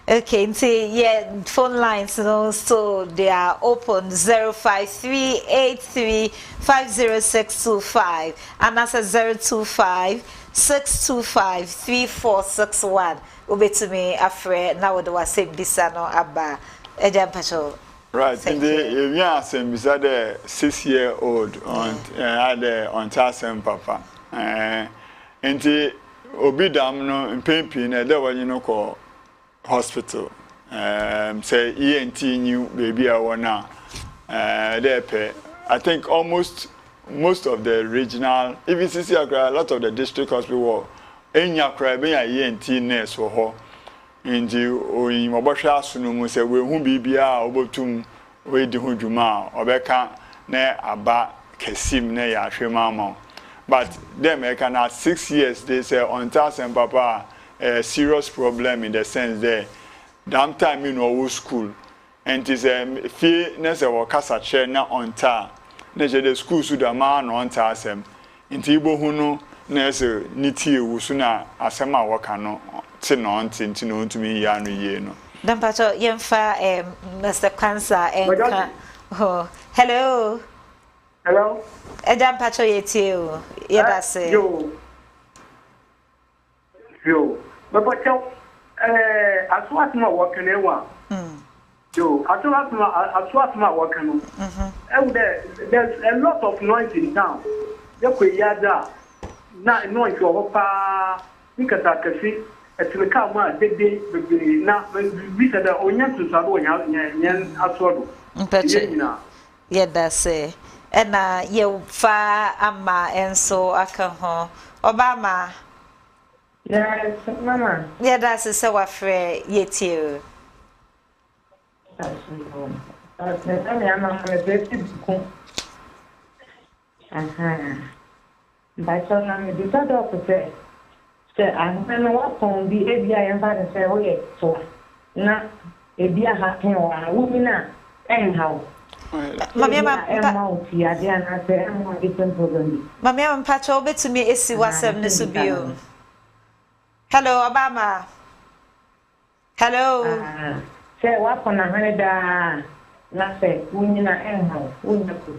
Okay, see, yeah, phone lines, so they are open 053835065 and that's a 025-625-3461. Ube to me, afraid now what do I say? Bisano Abba, Ejam Pacho. Right, and the young beside the 6-year-old on Tassem Papa. And the Obidam no in Pimpin, there was call. Hospital say ENT new baby I wanna there pay. I think almost most of the regional even CC a lot of the district hospital enya cry be ENT nurse for her nti oyin obosha asunu mu say we hu bibia obotum we di hu dwuma obeka na aba kesim na ya hwema but them can at 6 years they say on Tassem Papa a serious problem in the sense that damn time in our school and it is fee nese wa kasa chair na on ta na je the school su da ma na on ta asem nti ibo hu no nese niti ewu su na asem a waka no ti no nti no ntumi ya no ye no dan pato yemfa Mr. Cancer and hello dan pato yetiu ye da say yo but aswat ma working ewa yo aswat ma working and there's a lot of noise in town yada na noise o pa nikata kasi etilika ma dede na bi said onya to sabo nya aswodo mpache yada say na ye fa ama enso aka ho obama. Yes, Mama. Yeah, that's a so afraid yet you. I'm a very cool. By so I'm do that opposite. Say, I'm going to walk on the ABI and say, oh, yeah, so not a beer hacking or a woman anyhow. Mamma, I'm patch over to me. Is what 7 this will be. Hello, Obama. Hello. Say what on 100 nothing.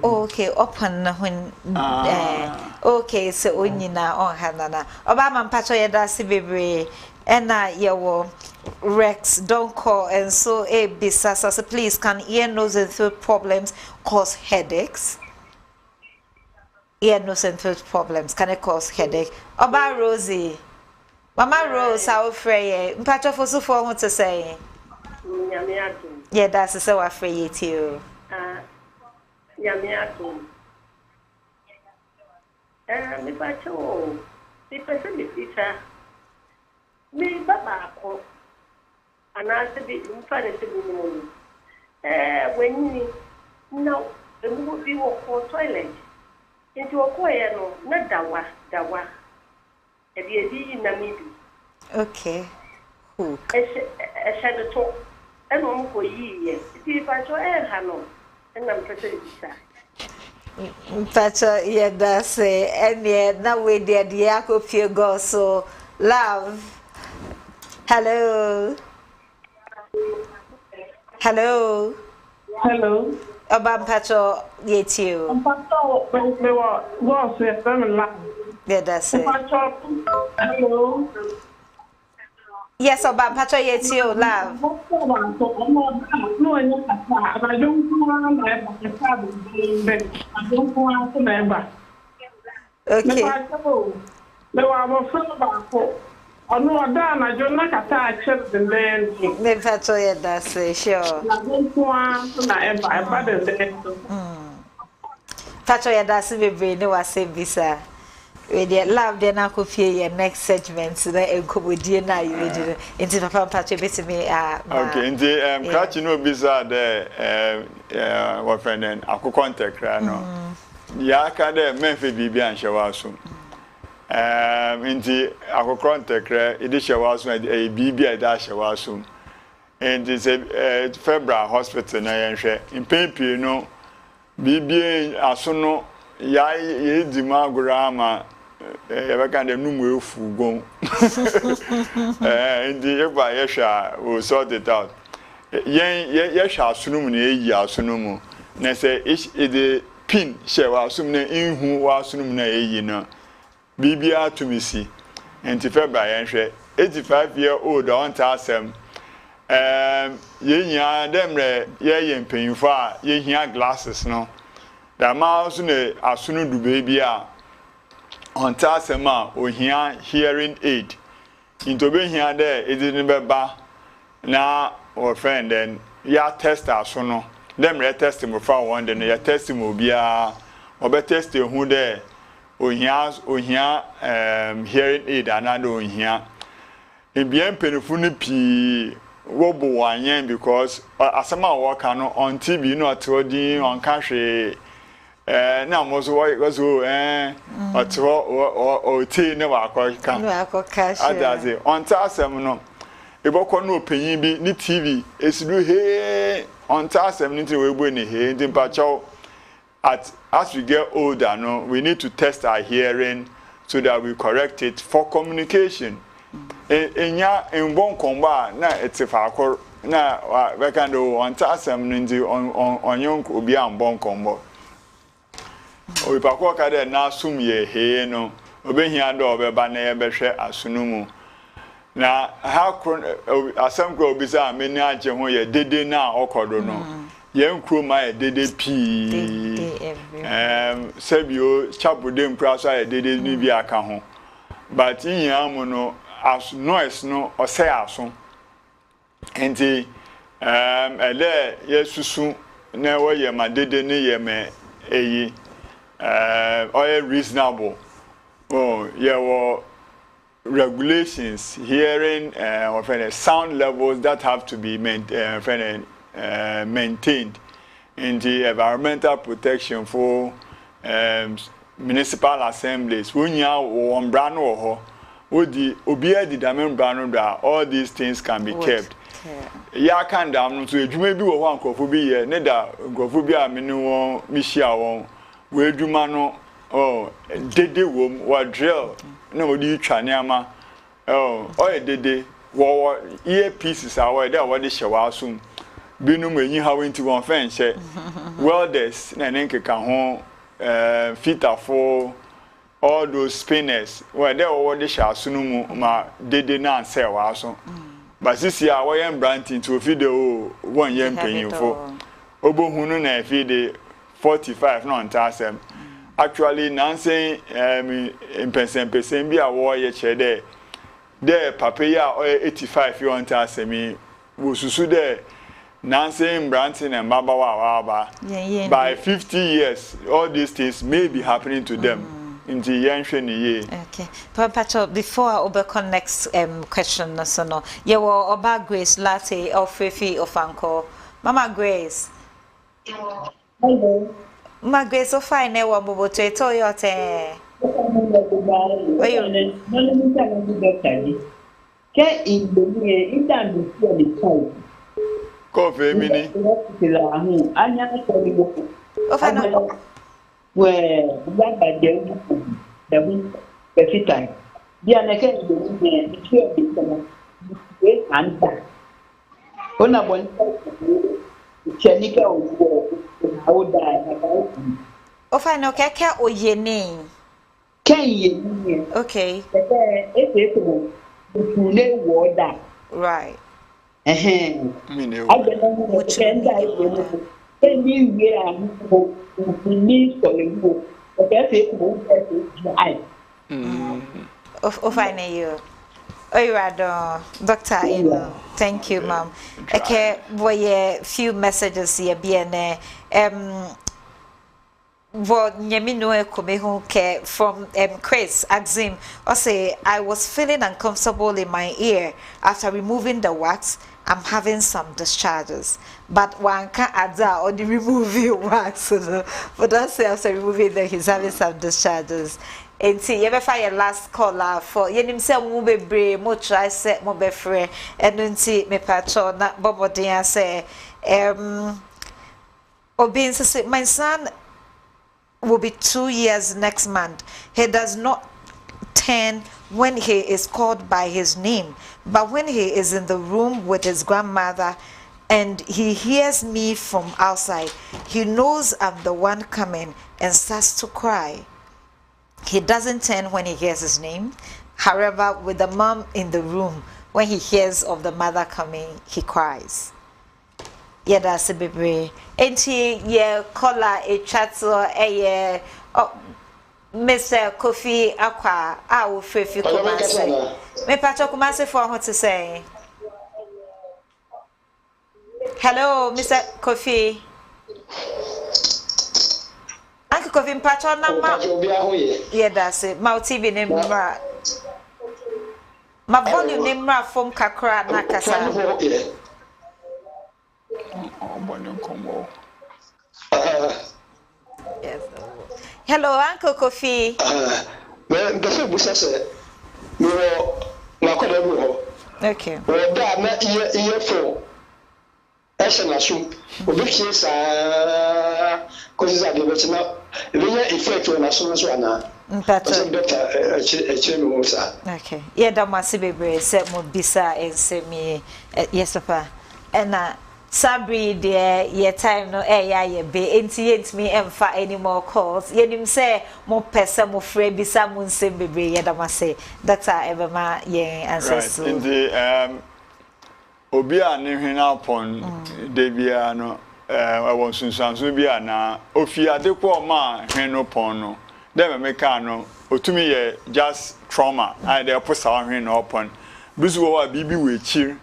Okay, open when okay, so Unina on Hanana. Obama Pacho Yadasi Baby and your Rex don't call and so a bisasa. So please can ear, nose and throat problems cause headaches? Ear, nose and throat problems can it cause headache? Oba Rosie. Mama Rose, how afraid Pacho for so for what to say. Yeah, that's so afraid too. Yamiato. Me Pacho, the person is teacher. Me Baba, and I said, in front of the moon. When you know, the movie walk for toilet into a choir, no, not dawa. Okay. Who? A shadow talk. And one for ye, if I saw Hano, and I'm pretty. Pacho, yeah, that's it. And yet, now we did the Yako Pure go so love. Hello. Hello. Hello. Obam Pacho, yet you. Yeah, that's it. Hello. Yes, Oba Pacho Yetio, love. Okay. Pacho Yedase, sure. Pacho Yedase, we bring no one say visa. We did love the Nakopia your next segment so that and come with you now you did into the Pacho bit me. Okay, indeed, catching no visa there, what friend and I could contact no. Yaka there, Memphis Bibi and Shawasu. Indeed, I could contact her, it is Shawasu, a BB at Shawasu. And it's a February hospital in Pimpi, you know. BB Asuno, Yai Dimagurama. I can the number fugo. And the Yesha will sort it out. Yesha Sunumuni, Yasunumu. Nese is the pin, Shewa Sumne in who was Sunumne, you know. BBR to me see. And to February, 85-year-old on Tassem. Ye them, ye and paying for ye hear glasses, no. The mouse in a sunu do baby on Tassema or hearing aid. Into being here there, it didn't be ba now or friend then ya test us so no. Them re test him for one then ya test him will be or be test who there or hearing aid another here. In bien penifuni p wobo one because asama work on TV no atodi on country. Now most what was or tea never can. That's it. On Tassem no. If I no opinion be ni TV, it's do hey on Tassem into we win here in Pacho. As we get older, no, we need to test our hearing so that we correct it for communication. In one combat, na it's a factor. Na we can do on Tassem into on young will be on bon combo. We pakwa kade na asum ye he no obehia do obeba na ye behwe asunumu na ha asam kro obisa meni aje ho ye dede na okodo no ye nkro ma ye dede pi sebio chabude nkra so ye dede ni bi aka ho but yiamu no as noise no osay aso enti ele ye susu na wo ye ma dede ni ye me eyi all reasonable. Oh, yeah, well, regulations, hearing, sound levels that have to be maintained in the environmental protection for municipal assemblies. When you are on brano or the obia the diamond brano, all these things can be kept. Ya can down to you may be one cophobia, neither gophobia, minu, Michia. We do mano dede wom wa drill na odi twaneama dede wo ear pieces are there what the shower asum binum enyi how into one fence welders na nkeka ho fitter for all those spinners where there what the shower asunu ma dede na answer wa aso but this year we am branting to video 1 year penyinfo obohunu na feed 45 no ntasem actually nansen in percent bi awo ye chede there papa ya 85 you ntasem wo susu there nansen branting and baba wa by 50 years all these things may be happening to them in the yenhwe ni ye. Okay, Papa, before obe next question no so no ye wo Oba Grace Latte Ofefi Ofanko Mama Grace. Hello. Ma Grace so fine e wo bobo to Toyota. Ke indemie indandu for the time. Coffee mini. Anya ko ni bo. O fa no. We baba de the time. Dia na ke indemie the time. We anta. Ona bon Chenika o fa no keke oyene. Ken ye. Okay. Ete ko ne woda. Right. Doctor, you know. Thank you, ma'am. Okay, boy, few messages here, BNA. Well, Nyamino Komeho from Chris Axim, I say I was feeling uncomfortable in my ear after removing the wax. I'm having some discharges, but one can't add that or the removing wax. But that's after removing that he's having some discharges. And see, you ever find your last caller for you himself move be brave, mo try set mo be free, and then see me patcho na bobo dia say Obin say my son will be 2 years next month. He does not turn when he is called by his name, but when he is in the room with his grandmother and he hears me from outside, he knows I'm the one coming and starts to cry. He doesn't turn when he hears his name. However, with the mom in the room, when he hears of the mother coming, he cries. Yeah, that's a baby. And he, yeah, color a chat or a Mr. Kofi Aqua. I will free you come say. Me pacho come say for what to say. Hello, Mr. Kofi. Uncle Kofi pacho na ma. Yeah, that's it. My TV name ma. My volume name ma from kakra na kasa. Yes. Hello, Uncle Kofi. Okay. Okay. Yeah, that must be very set more bizarre and say me. Yes, Papa. And Sabri, dear, your time no air, be ain't me and for any more calls. Yet him say more person, more free, be someone say, baby, yet I must say that's our ever my young ancestors. In the Obia Nihina upon Debiano, I was soon some Subiana, Ofia de poor man, Heno Pono, then Mecano, or to me, just trauma. I there put our hand upon Biswa Bibi with cheer.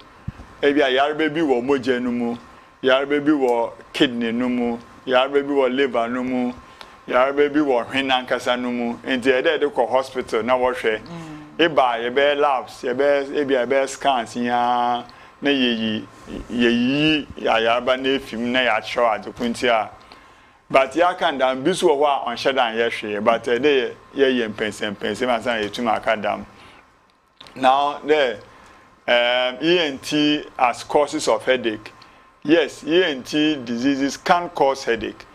Ebi a yar baby wo moje no mu, yar baby wo kidney no mu, yar baby wo liver no mu, yar baby wo hwenan kasa no mu. Enti e dey ko hospital na wo hwe. Eba ye be labs, ye be ebi a be scans ya na yeyi ya ba na efim na ya show adokunti a. But ya kan dan bisu wo a on shedan ye hwe, but e dey ye mpensen ma san ye tuma akadam. Now there ENT as causes of headache. Yes, ENT diseases can cause headache.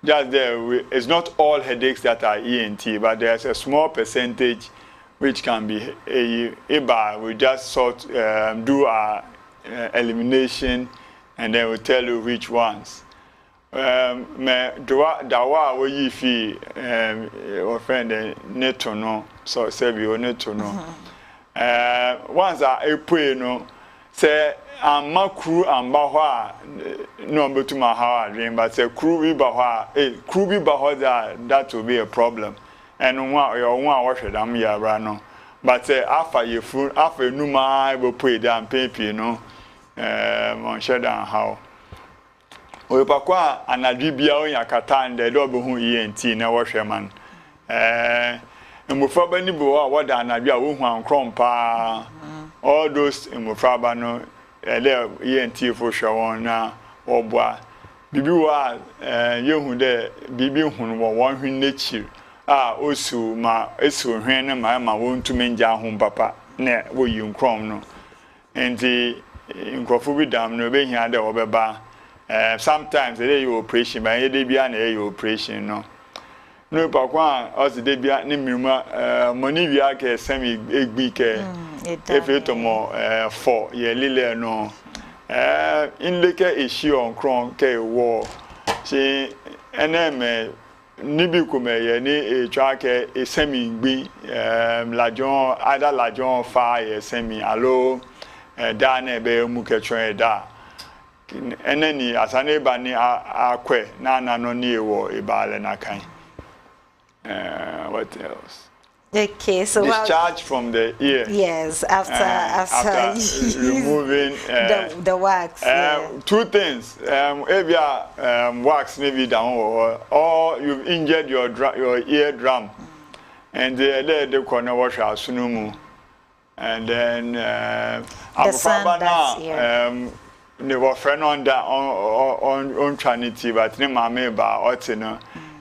Just there, it's not all headaches that are ENT, but there's a small percentage which can be EBA. We just do our elimination, and then we'll tell you which ones. Dawa we yifi offend neto no, so sebi o neto no. Once I pray no say amma crew amba ho a no betuma ha adwen but say crew bi ba ho a crew bi ba ho that will be a problem and one your one a wohwe dam ya bra no but say afa yefu afa enuma bo pray dan pepe no on shedan how o pa kwa anadwi bia on yakata nde do be hu ENT na wohwe man Mufraba ni bo what anadwi a wo hu ankrom pa all those mufraba no ele ENT for sure na oboa bibi wa yehu de bibi hu wo won hwe nachi a osu ma esu hwe na ma won tumenja ho papa na wo yi nkrom no enti nkrofu bi dam no be hia de obeba sometimes they you operation but they bia na you operation no no pakwa os de bia ni miruma money bia ke semi egbi ke efetomo 4 ye lile no inleke issue on kron ke wo si eneme nibi kumeye ni twa ke semi gbi lajon either lajon fa ye semi allo da na be mu ketwe da enani asane ba ni akwe na no ni ewo ibale na kan. What else? Okay, so discharge from the ear. Yes, after removing the wax. Two things. Wax maybe down, or you've injured your eardrum, and the corner wash out sunumu, and then the sun that's they were friend on that on Trinity, but ne mame ba otino.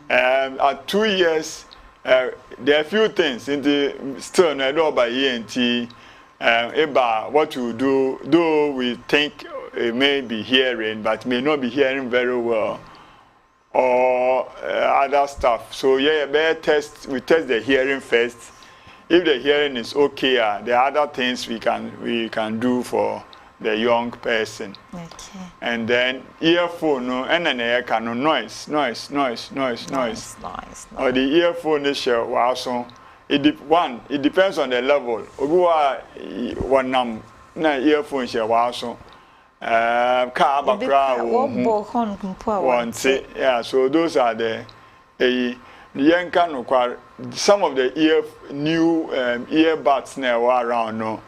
At 2 years. There are a few things in the still not by ENT about what you do, though we think it may be hearing, but may not be hearing very well, or other stuff. So yeah, we test the hearing first. If the hearing is okay, there are other things we can do for the young person. Okay. And then earphone, no, and then air can noise. Or the earphone is also. It depends on the level. One na earphone share also. Car one say, yeah. So those are the young can some of the new earbuds now around. No,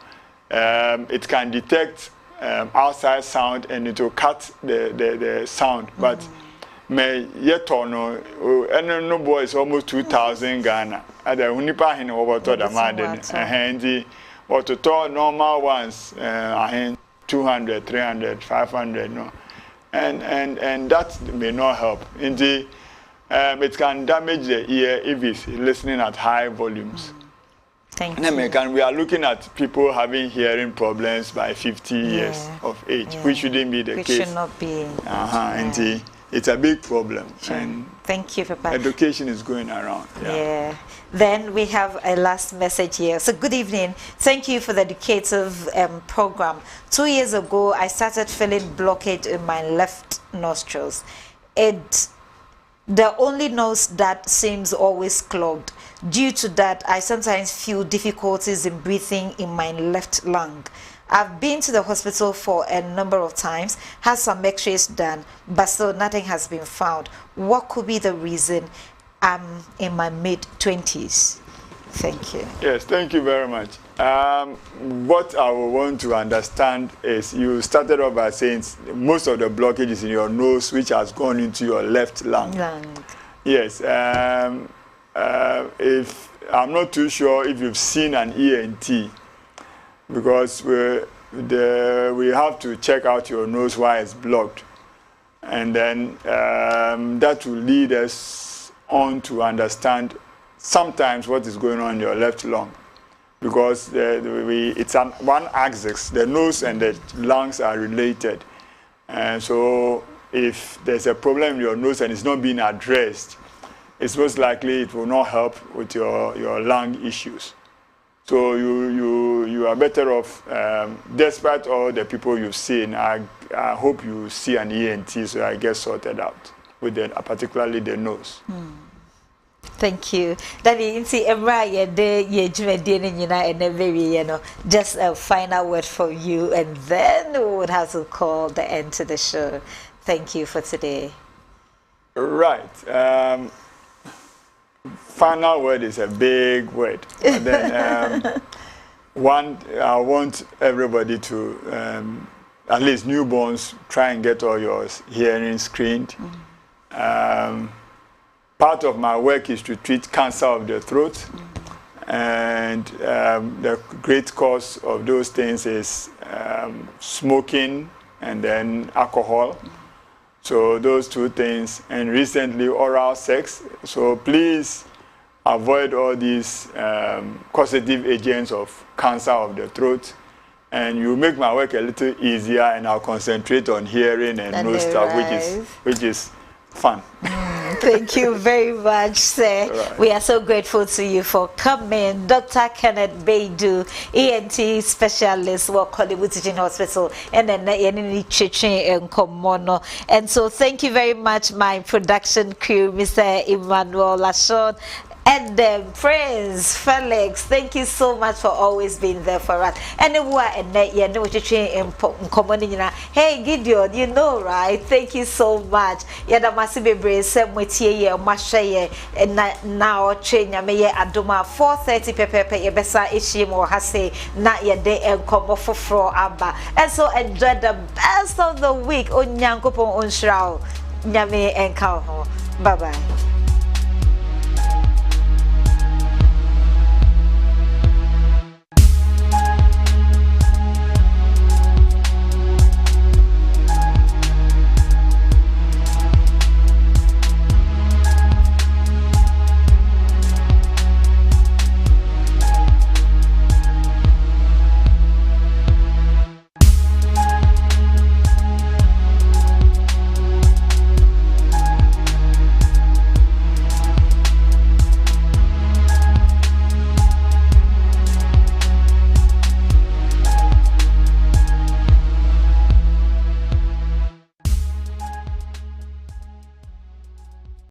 it can detect outside sound and it will cut the sound, but may yet or no, and no boy is almost 2,000 Ghana. At the Unipa in over to the Madden, a handy or to talk normal ones, 200, 300, 500, no, and that may not help. Indeed, it can damage the ear if it's listening at high volumes. Thank you. We are looking at people having hearing problems by 50 years of age, which shouldn't be the case. Which should not be. And it's a big problem. Sure. And thank you, Papa. Education is going around. Yeah. Then we have a last message here. So good evening. Thank you for the educative program. 2 years ago, I started feeling blockage in my left nostrils. The only nose that seems always clogged. Due to that, I sometimes feel difficulties in breathing in my left lung. I've been to the hospital for a number of times, had some x-rays done, but still nothing has been found. What could be the reason? I'm in my mid-20s. Thank you. Yes, thank you very much. What I would want to understand is you started off by saying most of the blockage is in your nose, which has gone into your left lung. Yes. If I'm not too sure if you've seen an ENT, because we have to check out your nose why it's blocked, and then that will lead us on to understand sometimes what is going on in your left lung, because it's one axis. The nose and the lungs are related, and so if there's a problem in your nose and it's not being addressed, it's most likely it will not help with your lung issues. So you are better off, despite all the people you've seen. I hope you see an ENT so I get sorted out with particularly the nose. Thank you. That is, just a final word from you, and then we would have to call the end to the show. Thank you for today. Right. Final word is a big word. But then, one, I want everybody to, at least newborns, try and get all your hearing screened. Part of my work is to treat cancer of the throat, and the great cause of those things is smoking and then alcohol. So those two things, and recently oral sex. So please avoid all these causative agents of cancer of the throat, and you make my work a little easier, and I'll concentrate on hearing and nose stuff, which is fun. Thank you very much, sir. Right. We are so grateful to you for coming. Dr. Kenneth Baidu, ENT specialist, work Hollywood Teaching Hospital, and then and so thank you very much, my production crew, Mr. Emmanuel Lashon, And Prince Felix, thank you so much for always being there for us. Anywhere and you know what you're in common. Hey Gideon, you know, right? Thank you so much. Yada masibe brace same with ye mashaye and now train ya me aduma 4:30 pepe ye besa ishim or hase na ye day and come for abba. And so enjoy the best of the week. Onyankopon onshraw nyame enka ho. Bye bye.